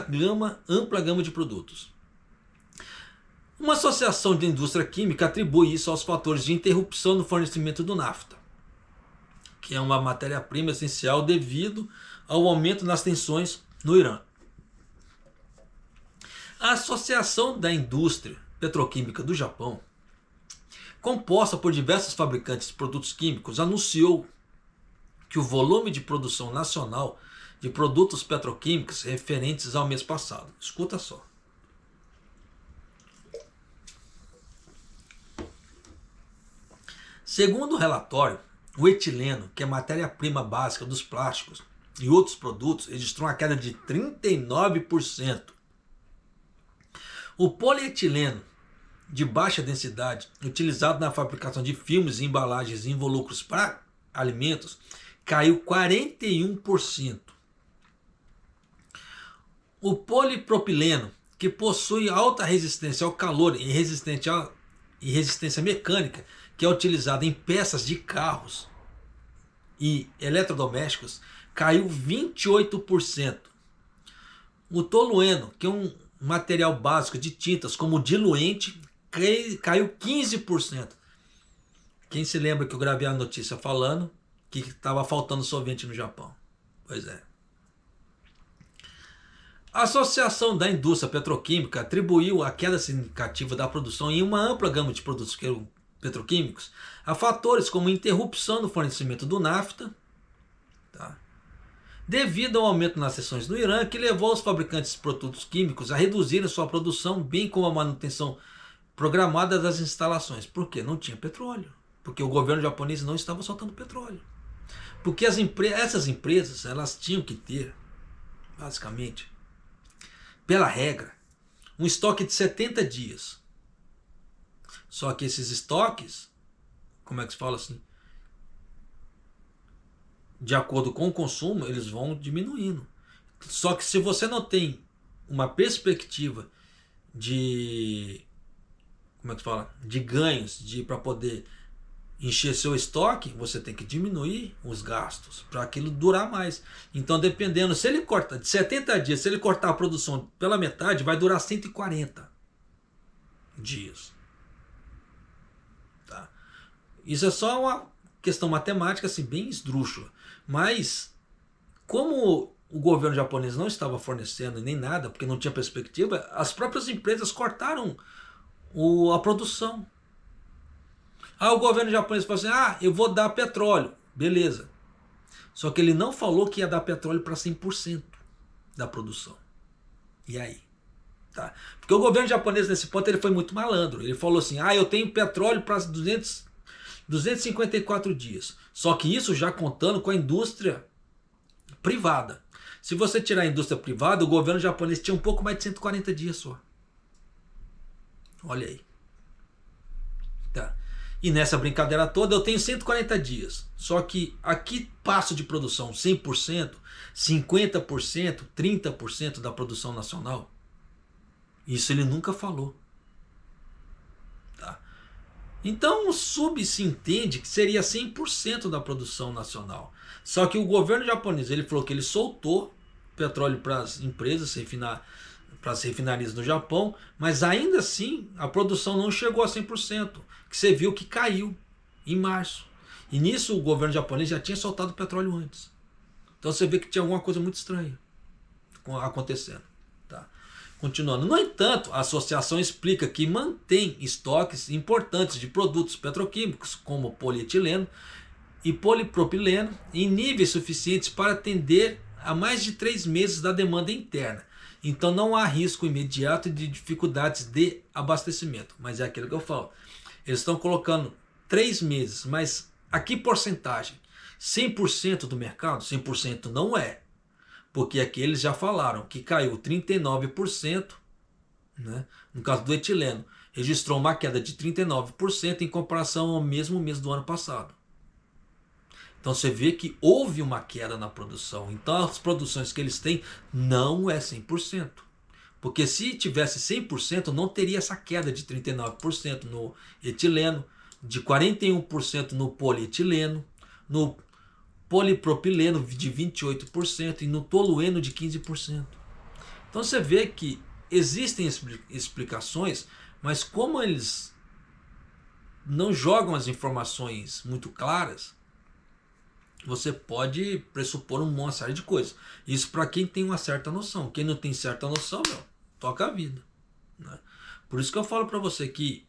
ampla gama de produtos. Uma associação de indústria química atribui isso aos fatores de interrupção no fornecimento do nafta, que é uma matéria-prima essencial devido ao aumento nas tensões no Irã. A Associação da Indústria Petroquímica do Japão, composta por diversos fabricantes de produtos químicos, anunciou que o volume de produção nacional de produtos petroquímicos referentes ao mês passado. Escuta só. Segundo o relatório, o etileno, que é a matéria-prima básica dos plásticos e outros produtos, registrou uma queda de 39%. O polietileno, de baixa densidade, utilizado na fabricação de filmes e embalagens e invólucros para alimentos, caiu 41%. O polipropileno, que possui alta resistência ao calor e resistência mecânica, que é utilizado em peças de carros e eletrodomésticos, caiu 28%. O tolueno, que é um material básico de tintas como diluente, caiu 15%. Quem se lembra que eu gravei a notícia falando que estava faltando solvente no Japão? Pois é. A Associação da Indústria Petroquímica atribuiu a queda significativa da produção em uma ampla gama de produtos petroquímicos a fatores como interrupção do fornecimento do nafta, tá? Devido ao aumento nas tensões no Irã, que levou os fabricantes de produtos químicos a reduzirem sua produção, bem como a manutenção programada das instalações. Por quê? Não tinha petróleo. Porque o governo japonês não estava soltando petróleo. Porque essas empresas, elas tinham que ter, basicamente, pela regra, um estoque de 70 dias. Só que esses estoques, como é que se fala assim? De acordo com o consumo, eles vão diminuindo. Só que se você não tem uma perspectiva de, como é que se fala? De ganhos, para poder encher seu estoque, você tem que diminuir os gastos para aquilo durar mais. Então, dependendo, se ele corta de 70 dias, se ele cortar a produção pela metade, vai durar 140 dias. Tá? Isso é só uma questão matemática assim, bem esdrúxula. Mas, como o governo japonês não estava fornecendo nem nada, porque não tinha perspectiva, as próprias empresas cortaram a produção. Aí o governo japonês falou assim, eu vou dar petróleo. Beleza. Só que ele não falou que ia dar petróleo para 100% da produção. E aí? Tá. Porque o governo japonês nesse ponto ele foi muito malandro. Ele falou assim, eu tenho petróleo para 254 dias. Só que isso já contando com a indústria privada. Se você tirar a indústria privada, o governo japonês tinha um pouco mais de 140 dias só. Olha aí. Tá. E nessa brincadeira toda eu tenho 140 dias. Só que aqui passo de produção 100%, 50%, 30% da produção nacional. Isso ele nunca falou. Tá? Então se entende que seria 100% da produção nacional. Só que o governo japonês ele falou que ele soltou petróleo para as empresas, para as refinarias no Japão, mas ainda assim a produção não chegou a 100%, que você viu que caiu em março. E nisso o governo japonês já tinha soltado o petróleo antes. Então você vê que tinha alguma coisa muito estranha acontecendo. Tá? Continuando. No entanto, a associação explica que mantém estoques importantes de produtos petroquímicos, como polietileno e polipropileno, em níveis suficientes para atender a mais de 3 meses da demanda interna. Então não há risco imediato de dificuldades de abastecimento. Mas é aquilo que eu falo. Eles estão colocando 3 meses, mas a que porcentagem? 100% do mercado? 100% não é. Porque aqui eles já falaram que caiu 39%, né? No caso do etileno, registrou uma queda de 39% em comparação ao mesmo mês do ano passado. Então você vê que houve uma queda na produção. Então as produções que eles têm não é 100%. Porque se tivesse 100%, não teria essa queda de 39% no etileno, de 41% no polietileno, no polipropileno de 28% e no tolueno de 15%. Então você vê que existem explicações, mas como eles não jogam as informações muito claras, você pode pressupor uma série de coisas. Isso para quem tem uma certa noção. Quem não tem certa noção, toca a vida. Né? Por isso que eu falo para você que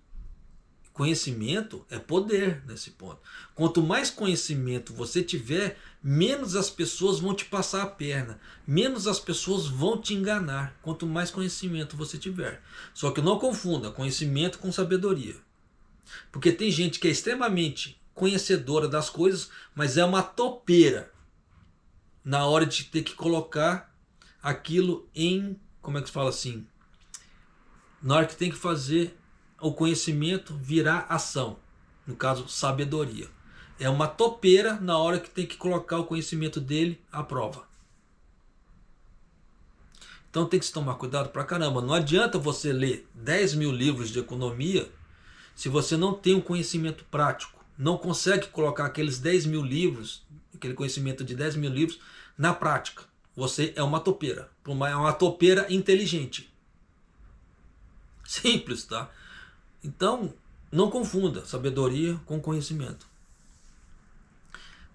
conhecimento é poder nesse ponto. Quanto mais conhecimento você tiver, menos as pessoas vão te passar a perna. Menos as pessoas vão te enganar. Quanto mais conhecimento você tiver. Só que não confunda conhecimento com sabedoria. Porque tem gente que é extremamente conhecedora das coisas, mas é uma topeira na hora de ter que colocar aquilo em, como é que se fala assim, na hora que tem que fazer o conhecimento virar ação, no caso sabedoria. É uma topeira na hora que tem que colocar o conhecimento dele à prova. Então tem que se tomar cuidado pra caramba. Não adianta você ler 10 mil livros de economia se você não tem um conhecimento prático. Não consegue colocar aqueles 10 mil livros, aquele conhecimento de 10 mil livros, na prática. Você é uma topeira. É uma topeira inteligente. Simples, tá? Então, não confunda sabedoria com conhecimento.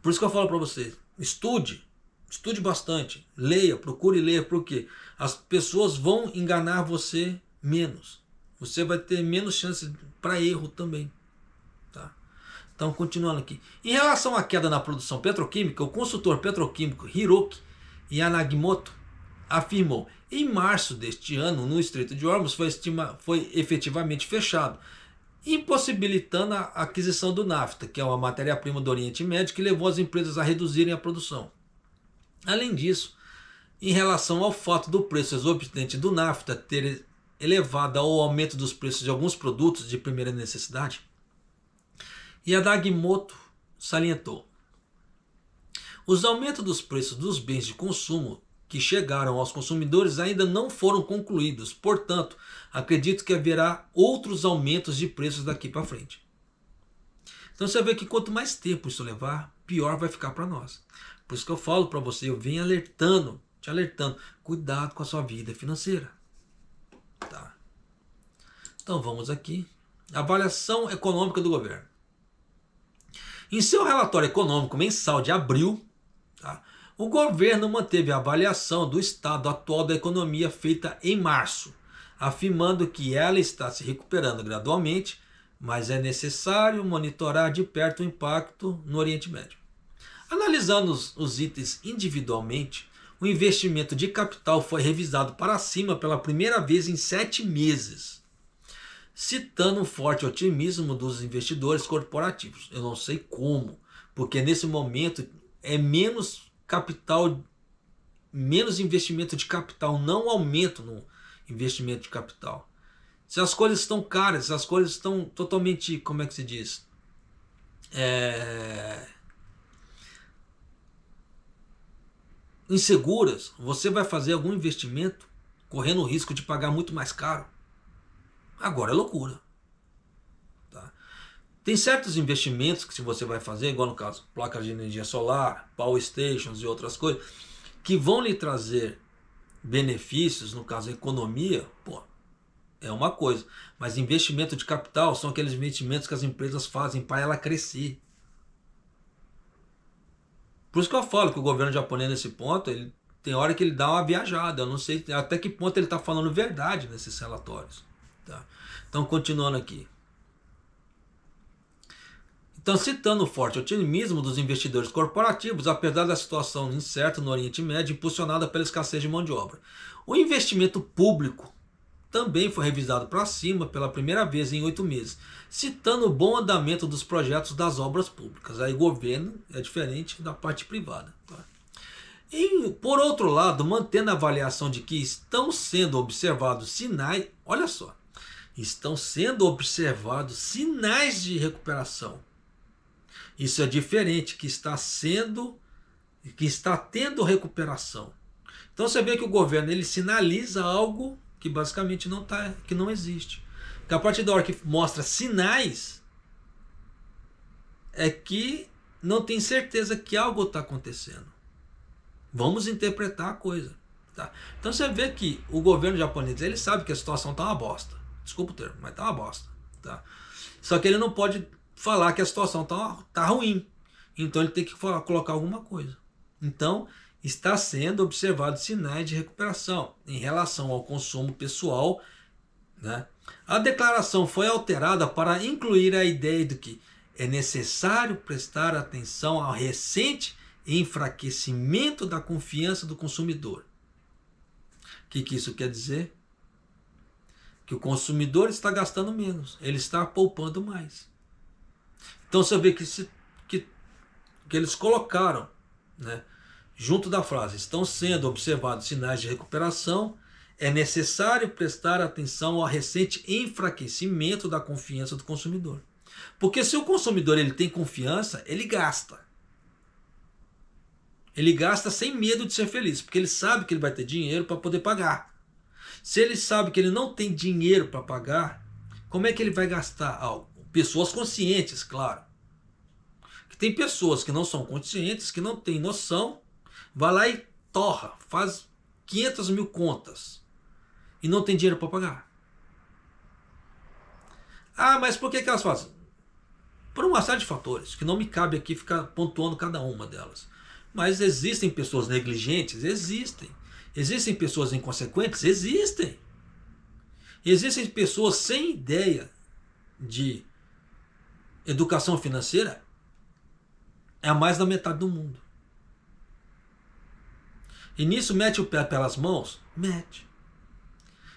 Por isso que eu falo para você, estude, Estude bastante, leia, procure ler, porque as pessoas vão enganar você menos. Você vai ter menos chance para erro também. Tá? Então, continuando aqui. Em relação à queda na produção petroquímica, o consultor petroquímico Hiroki Yanagimoto afirmou: em março deste ano, no Estreito de Hormuz foi efetivamente fechado, impossibilitando a aquisição do nafta, que é uma matéria-prima do Oriente Médio que levou as empresas a reduzirem a produção. Além disso, em relação ao fato do preço exorbitante do nafta ter elevado ao aumento dos preços de alguns produtos de primeira necessidade, Yanagimoto salientou: os aumentos dos preços dos bens de consumo que chegaram aos consumidores ainda não foram concluídos, portanto, acredito que haverá outros aumentos de preços daqui para frente. Então você vê que quanto mais tempo isso levar, pior vai ficar para nós. Por isso que eu falo para você, eu venho alertando, te alertando, cuidado com a sua vida financeira. Tá. Então vamos aqui. Avaliação econômica do governo. Em seu relatório econômico mensal de abril, tá, o governo manteve a avaliação do estado atual da economia feita em março, afirmando que ela está se recuperando gradualmente, mas é necessário monitorar de perto o impacto no Oriente Médio. Analisando os itens individualmente, o investimento de capital foi revisado para cima pela primeira vez em 7 meses, citando um forte otimismo dos investidores corporativos. Eu não sei como, porque nesse momento é menos capital, menos investimento de capital, não aumento no investimento de capital. Se as coisas estão caras, se as coisas estão totalmente, como é que se diz? Inseguras, você vai fazer algum investimento correndo o risco de pagar muito mais caro. Agora é loucura. Tá? Tem certos investimentos que se você vai fazer, igual no caso, placas de energia solar, power stations e outras coisas, que vão lhe trazer benefícios, no caso a economia, pô, é uma coisa. Mas investimento de capital são aqueles investimentos que as empresas fazem para ela crescer. Por isso que eu falo que o governo japonês nesse ponto, ele tem hora que ele dá uma viajada. Eu não sei até que ponto ele está falando verdade nesses relatórios. Tá? Então, continuando aqui. Então, citando o forte otimismo dos investidores corporativos, apesar da situação incerta no Oriente Médio, impulsionada pela escassez de mão de obra. O investimento público também foi revisado para cima pela primeira vez em 8 meses, citando o bom andamento dos projetos das obras públicas. Aí o governo é diferente da parte privada. Tá? Por outro lado, mantendo a avaliação de que estão sendo observados sinais, olha só, estão sendo observados sinais de recuperação. Isso é diferente, que está tendo recuperação. Então você vê que o governo ele sinaliza algo que basicamente que não existe. Porque a partir da hora que mostra sinais, é que não tem certeza que algo está acontecendo. Vamos interpretar a coisa. Tá? Então você vê que o governo japonês ele sabe que a situação está uma bosta. Desculpa o termo, mas está uma bosta. Tá? Só que ele não pode falar que a situação tá ruim. Então ele tem que colocar alguma coisa. Então está sendo observado sinais de recuperação em relação ao consumo pessoal. Né? A declaração foi alterada para incluir a ideia de que é necessário prestar atenção ao recente enfraquecimento da confiança do consumidor. O que isso quer dizer? Que o consumidor está gastando menos, ele está poupando mais. Então você vê que eles colocaram, né, junto da frase, estão sendo observados sinais de recuperação, é necessário prestar atenção ao recente enfraquecimento da confiança do consumidor. Porque se o consumidor ele tem confiança, ele gasta. Ele gasta sem medo de ser feliz, porque ele sabe que ele vai ter dinheiro para poder pagar. Se ele sabe que ele não tem dinheiro para pagar, como é que ele vai gastar algo? Pessoas conscientes, claro. Que tem pessoas que não são conscientes, que não têm noção, vai lá e torra, faz 500 mil contas e não tem dinheiro para pagar. Ah, mas por que elas fazem? Por uma série de fatores, que não me cabe aqui ficar pontuando cada uma delas. Mas existem pessoas negligentes? Existem. Existem pessoas inconsequentes? Existem. Existem pessoas sem ideia de educação financeira? É a mais da metade do mundo. E nisso mete o pé pelas mãos? Mete.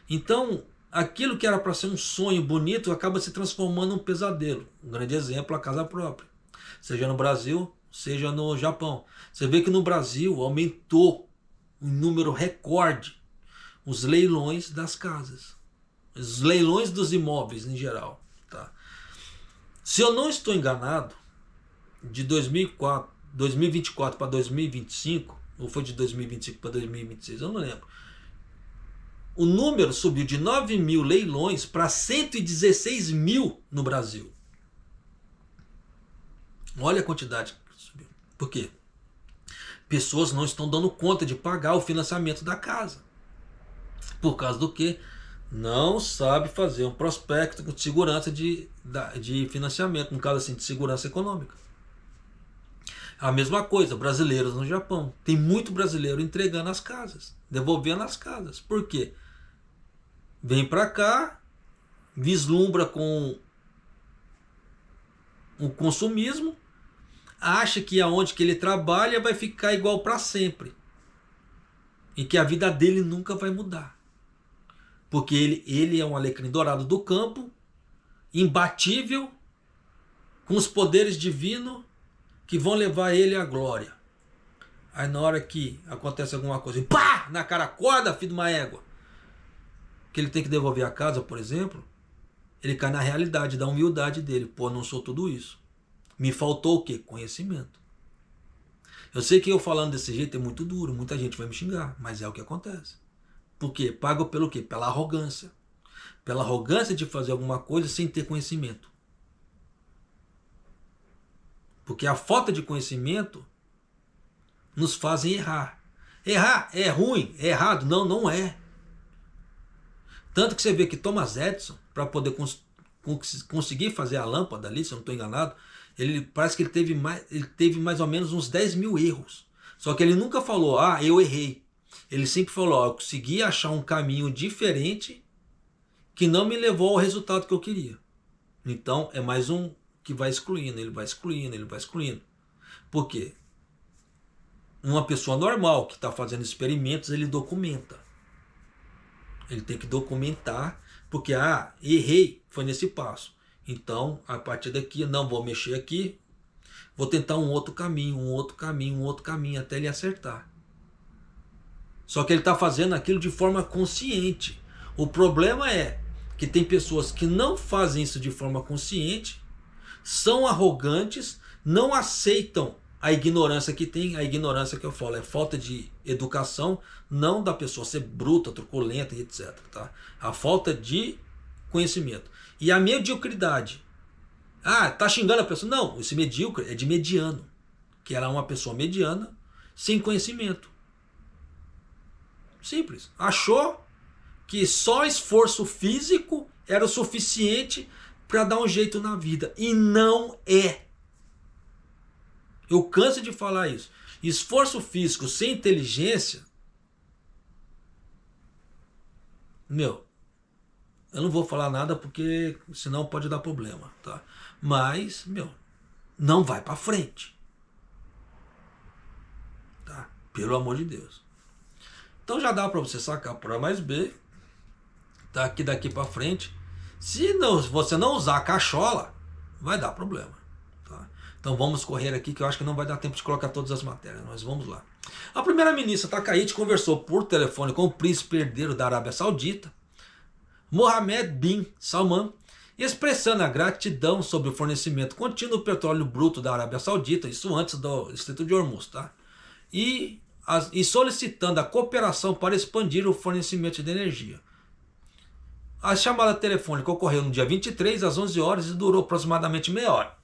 Então, aquilo que era para ser um sonho bonito acaba se transformando num pesadelo. Um grande exemplo, a casa própria. Seja no Brasil, seja no Japão. Você vê que no Brasil aumentou um número recorde os leilões das casas. Os leilões dos imóveis em geral. Tá? Se eu não estou enganado, de 2024 para 2025, ou foi de 2025 para 2026, eu não lembro. O número subiu de 9 mil leilões para 116 mil no Brasil. Olha a quantidade que subiu. Por quê? Pessoas não estão dando conta de pagar o financiamento da casa. Por causa do quê? Não sabe fazer um prospecto de segurança de financiamento, no caso assim, de segurança econômica. A mesma coisa, brasileiros no Japão. Tem muito brasileiro entregando as casas, devolvendo as casas. Por quê? Vem para cá, vislumbra com o consumismo, acha que aonde que ele trabalha vai ficar igual para sempre. E que a vida dele nunca vai mudar. Porque ele é um alecrim dourado do campo, imbatível, com os poderes divinos que vão levar ele à glória. Aí na hora que acontece alguma coisa, pá! Na cara, acorda, filho de uma égua. Que ele tem que devolver a casa, por exemplo, ele cai na realidade da humildade dele. Pô, não sou tudo isso. Me faltou o quê? Conhecimento. Eu sei que eu falando desse jeito é muito duro, muita gente vai me xingar, mas é o que acontece. Por quê? Pago pelo quê? Pela arrogância. Pela arrogância de fazer alguma coisa sem ter conhecimento. Porque a falta de conhecimento nos fazem errar. Errar é ruim, é errado? Não, não é. Tanto que você vê que Thomas Edison, para poder conseguir fazer a lâmpada ali, se eu não estou enganado, parece que ele teve mais ou menos uns 10 mil erros. Só que ele nunca falou, eu errei. Ele sempre falou, eu consegui achar um caminho diferente que não me levou ao resultado que eu queria. Então é mais um que vai excluindo, ele vai excluindo, ele vai excluindo. Por quê? Uma pessoa normal que está fazendo experimentos, ele documenta. Ele tem que documentar, porque errei, foi nesse passo. Então, a partir daqui, não vou mexer aqui, vou tentar um outro caminho, um outro caminho, um outro caminho, até ele acertar. Só que ele está fazendo aquilo de forma consciente. O problema é que tem pessoas que não fazem isso de forma consciente, são arrogantes, não aceitam a ignorância que tem. A ignorância que eu falo é falta de educação, não da pessoa ser bruta, truculenta e etc. Tá? A falta de conhecimento. E a mediocridade. Tá xingando a pessoa? Não, esse medíocre é de mediano. Que era uma pessoa mediana, sem conhecimento. Simples. Achou que só esforço físico era o suficiente para dar um jeito na vida. E não é. Eu canso de falar isso. Esforço físico sem inteligência, eu não vou falar nada porque senão pode dar problema, tá? Mas, não vai para frente. Tá? Pelo amor de Deus. Então já dá para você sacar por A mais B, tá? Que daqui para frente, se você não usar a cachola, vai dar problema. Então vamos correr aqui que eu acho que não vai dar tempo de colocar todas as matérias, mas vamos lá. A primeira-ministra Takaiti conversou por telefone com o príncipe herdeiro da Arábia Saudita, Mohammed bin Salman, expressando a gratidão sobre o fornecimento contínuo do petróleo bruto da Arábia Saudita, isso antes do Estreito de Hormuz, tá? E solicitando a cooperação para expandir o fornecimento de energia. A chamada telefônica ocorreu no dia 23 às 11 horas e durou aproximadamente meia hora.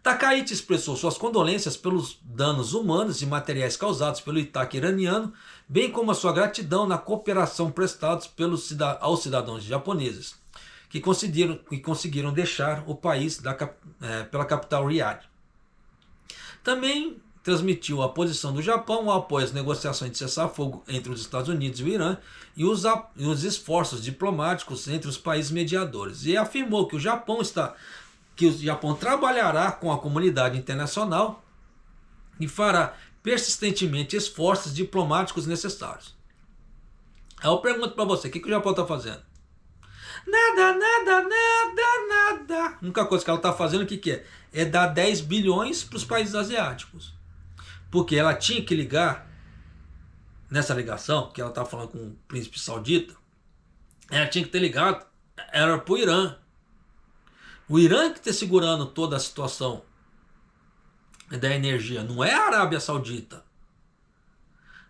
Takaiti expressou suas condolências pelos danos humanos e materiais causados pelo ataque iraniano, bem como a sua gratidão na cooperação prestada aos cidadãos japoneses, que conseguiram deixar o país pela capital Riad. Também transmitiu a posição do Japão, o apoio às negociações de cessar-fogo entre os Estados Unidos e o Irã e os esforços diplomáticos entre os países mediadores. E afirmou que o Japão trabalhará com a comunidade internacional e fará persistentemente esforços diplomáticos necessários. Aí eu pergunto para você, o que o Japão está fazendo? Nada, nada, nada, nada. A única coisa que ela está fazendo, o que é? É dar 10 bilhões para os países asiáticos. Porque ela tinha que ligar, nessa ligação, que ela estava falando com o príncipe saudita, ela tinha que ter ligado, era para o Irã. O Irã que está segurando toda a situação da energia, não é a Arábia Saudita.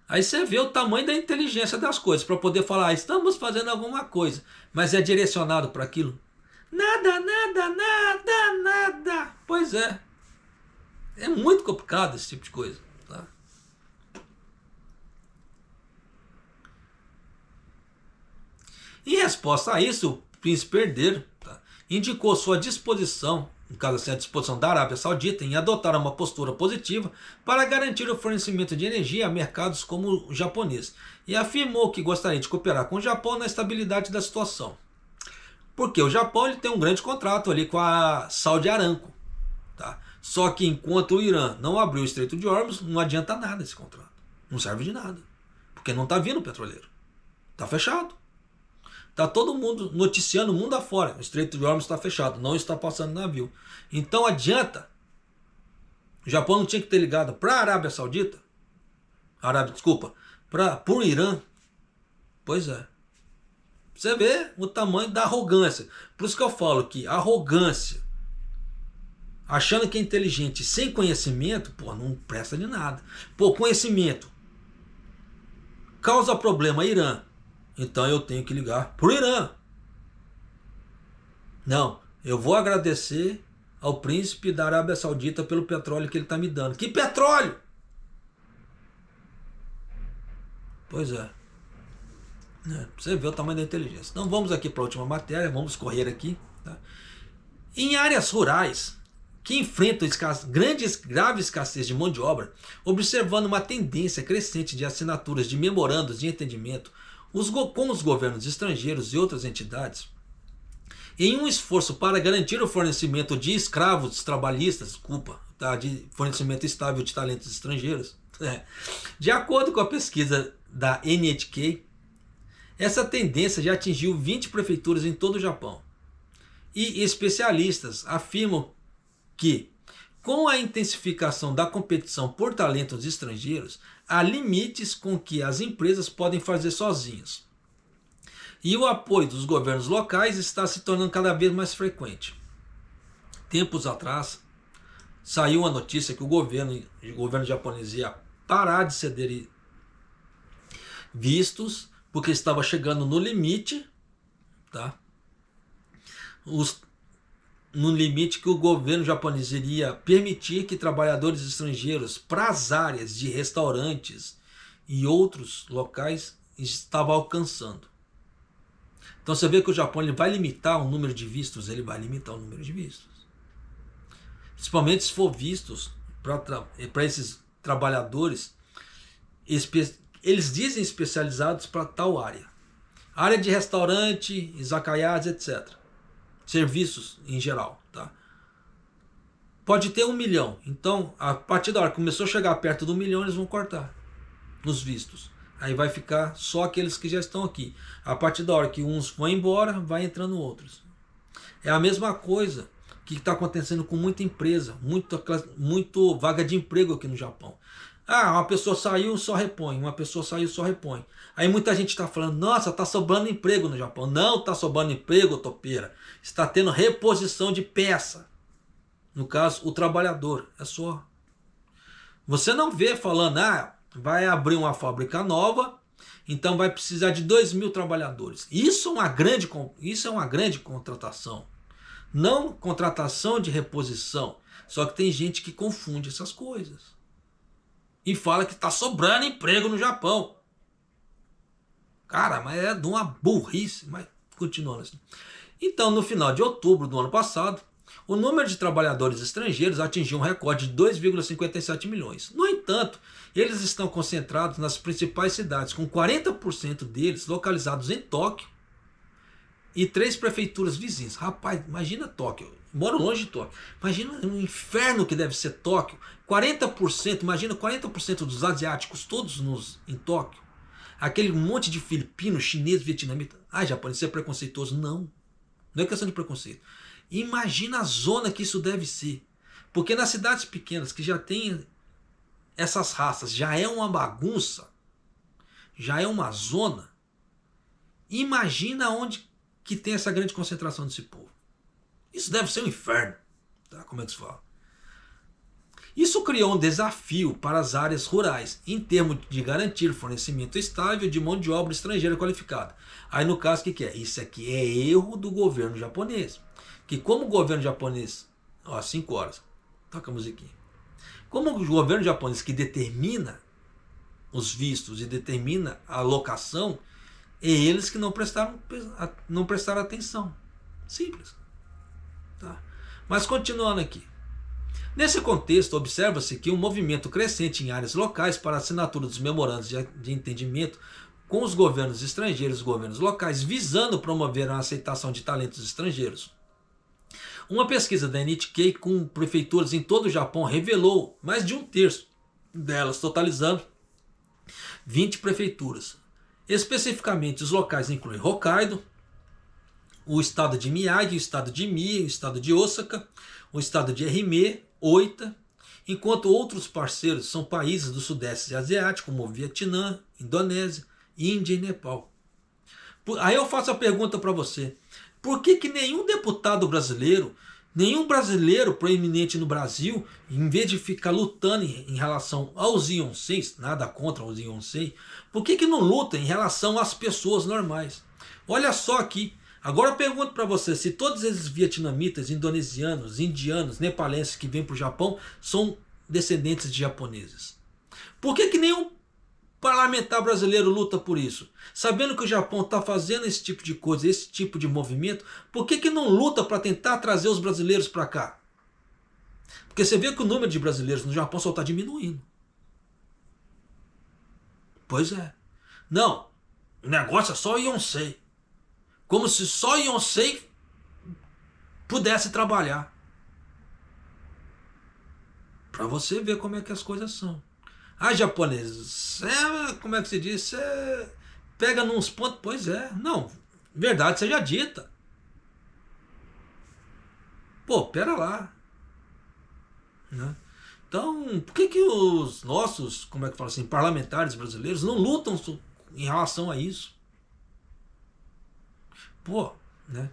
Aí você vê o tamanho da inteligência das coisas, para poder falar, estamos fazendo alguma coisa, mas é direcionado para aquilo. Nada, nada, nada, nada. Pois é. É muito complicado esse tipo de coisa. Tá? Em resposta a isso, o príncipe herdeiro indicou sua disposição, no caso assim, a disposição da Arábia Saudita, em adotar uma postura positiva para garantir o fornecimento de energia a mercados como o japonês, e afirmou que gostaria de cooperar com o Japão na estabilidade da situação. Porque o Japão ele tem um grande contrato ali com a Saudi Aramco. Tá? Só que enquanto o Irã não abriu o Estreito de Hormuz, não adianta nada esse contrato. Não serve de nada. Porque não está vindo petroleiro. Está fechado. Está todo mundo noticiando o mundo afora. O Estreito de Hormuz está fechado. Não está passando navio. Então adianta. O Japão não tinha que ter ligado para a Arábia Saudita. Para o Irã. Pois é. Você vê o tamanho da arrogância. Por isso que eu falo que arrogância, achando que é inteligente sem conhecimento, pô, não presta de nada. Pô, conhecimento causa problema Irã. Então eu tenho que ligar pro Irã. Não, eu vou agradecer ao príncipe da Arábia Saudita pelo petróleo que ele está me dando. Que petróleo? Pois é. Você vê o tamanho da inteligência. Então vamos aqui para a última matéria, vamos correr aqui. Tá? Em áreas rurais que enfrentam grave escassez de mão de obra, observando uma tendência crescente de assinaturas de memorandos de entendimento com os governos estrangeiros e outras entidades, em um esforço para garantir o fornecimento de escravos trabalhistas, de fornecimento estável de talentos estrangeiros, de acordo com a pesquisa da NHK, essa tendência já atingiu 20 prefeituras em todo o Japão. E especialistas afirmam que, com a intensificação da competição por talentos estrangeiros, há limites com que as empresas podem fazer sozinhas. E o apoio dos governos locais está se tornando cada vez mais frequente. Tempos atrás, saiu a notícia que o governo japonês ia parar de ceder vistos, porque estava chegando no limite, tá? No limite que o governo japonês iria permitir que trabalhadores estrangeiros para as áreas de restaurantes e outros locais estavam alcançando. Então você vê que o Japão ele vai limitar o número de vistos, principalmente se for vistos para esses trabalhadores, eles dizem especializados para tal área. Área de restaurante, izakayas, etc. Serviços em geral. Tá? Pode ter 1 milhão. Então, a partir da hora que começou a chegar perto do 1 milhão, eles vão cortar nos vistos. Aí vai ficar só aqueles que já estão aqui. A partir da hora que uns vão embora, vai entrando outros. É a mesma coisa que está acontecendo com muita empresa, muito vaga de emprego aqui no Japão. Uma pessoa saiu, só repõe. Uma pessoa saiu, só repõe. Aí muita gente está falando, nossa, está sobrando emprego no Japão. Não está sobrando emprego, topeira. Está tendo reposição de peça. No caso, o trabalhador. É só. Você não vê falando, vai abrir uma fábrica nova, então vai precisar de 2.000 trabalhadores. Isso é uma grande contratação. Não contratação de reposição. Só que tem gente que confunde essas coisas. E fala que está sobrando emprego no Japão. Cara, mas é de uma burrice. Mas continuando assim. Então, no final de outubro do ano passado, o número de trabalhadores estrangeiros atingiu um recorde de 2,57 milhões. No entanto, eles estão concentrados nas principais cidades, com 40% deles localizados em Tóquio e 3 prefeituras vizinhas. Rapaz, imagina Tóquio. Eu moro longe de Tóquio. Imagina o inferno que deve ser Tóquio. 40%, imagina 40% dos asiáticos todos em Tóquio. Aquele monte de filipino, chinês, vietnamita. Ah, japonês, você é preconceituoso? Não. Não é questão de preconceito. Imagina a zona que isso deve ser. Porque nas cidades pequenas que já tem essas raças, já é uma bagunça, já é uma zona. Imagina onde que tem essa grande concentração desse povo. Isso deve ser um inferno. Tá? Como é que se fala? Isso criou um desafio para as áreas rurais, em termos de garantir fornecimento estável de mão de obra estrangeira qualificada. Aí no caso, o que é? Isso aqui é erro do governo japonês. Que como o governo japonês... Ó, 5 horas. Toca a musiquinha. Como o governo japonês que determina os vistos e determina a alocação, é eles que não prestaram atenção. Simples. Tá? Mas continuando aqui. Nesse contexto, observa-se que um movimento crescente em áreas locais para a assinatura dos memorandos de entendimento com os governos estrangeiros e governos locais, visando promover a aceitação de talentos estrangeiros. Uma pesquisa da NHK com prefeituras em todo o Japão revelou mais de 1/3 delas, totalizando 20 prefeituras. Especificamente, os locais incluem Hokkaido, o estado de Miyagi, o estado de Mie, o estado de Osaka, o estado de Ehime, Oita, enquanto outros parceiros são países do Sudeste Asiático, como Vietnã, Indonésia, Índia e Nepal. Aí eu faço a pergunta para você, por que nenhum deputado brasileiro, nenhum brasileiro proeminente no Brasil, em vez de ficar lutando em relação aos Yonseis, nada contra os Yonsei, por que não luta em relação às pessoas normais? Olha só aqui. Agora eu pergunto para você, se todos esses vietnamitas, indonesianos, indianos, nepalenses que vêm para o Japão são descendentes de japoneses. Por que nenhum parlamentar brasileiro luta por isso? Sabendo que o Japão está fazendo esse tipo de coisa, esse tipo de movimento, por que não luta para tentar trazer os brasileiros para cá? Porque você vê que o número de brasileiros no Japão só está diminuindo. Pois é. Não, o negócio é só o Yonsei. Como se só Yonsei pudesse trabalhar. Para você ver como é que as coisas são. Ah, japoneses, como é que se diz? Você pega nos pontos. Pois é, não, verdade seja dita. Pô, pera lá. Né? Então, por que os nossos, como é que fala assim, parlamentares brasileiros não lutam em relação a isso? Pô, né?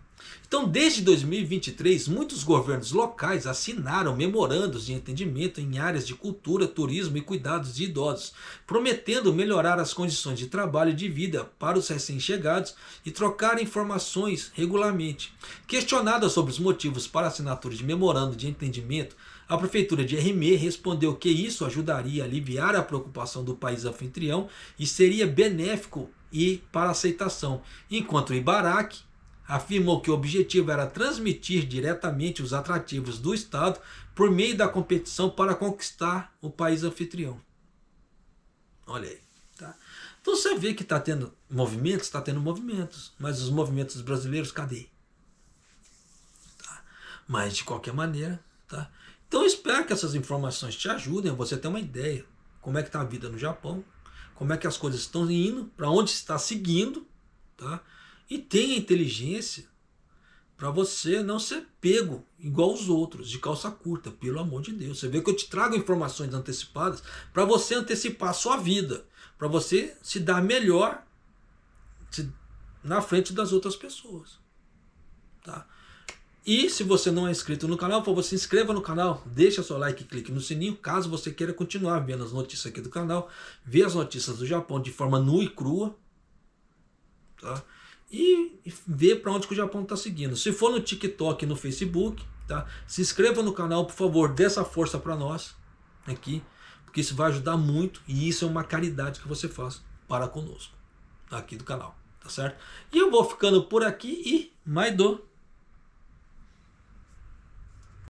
Então, desde 2023, muitos governos locais assinaram memorandos de entendimento em áreas de cultura, turismo e cuidados de idosos, prometendo melhorar as condições de trabalho e de vida para os recém-chegados e trocar informações regularmente. Questionada sobre os motivos para a assinatura de memorando de entendimento, a prefeitura de Ehime respondeu que isso ajudaria a aliviar a preocupação do país anfitrião e seria benéfico e para aceitação, enquanto Ibaraki afirmou que o objetivo era transmitir diretamente os atrativos do Estado por meio da competição para conquistar o país anfitrião. Olha aí. Tá? Então você vê que está tendo movimentos, mas os movimentos brasileiros, cadê? Tá? Mas de qualquer maneira, tá? Então eu espero que essas informações te ajudem a você ter uma ideia como é que está a vida no Japão, como é que as coisas estão indo, para onde está seguindo, tá? E tenha inteligência para você não ser pego igual os outros, de calça curta, pelo amor de Deus. Você vê que eu te trago informações antecipadas para você antecipar a sua vida, para você se dar melhor na frente das outras pessoas. Tá? E se você não é inscrito no canal, por favor, se inscreva no canal, deixa seu like e clique no sininho, caso você queira continuar vendo as notícias aqui do canal, ver as notícias do Japão de forma nua e crua, tá? E ver para onde que o Japão está seguindo. Se for no TikTok e no Facebook, tá? Se inscreva no canal, por favor, dê essa força para nós aqui, porque isso vai ajudar muito e isso é uma caridade que você faz para conosco aqui do canal, tá certo? E eu vou ficando por aqui e Maido!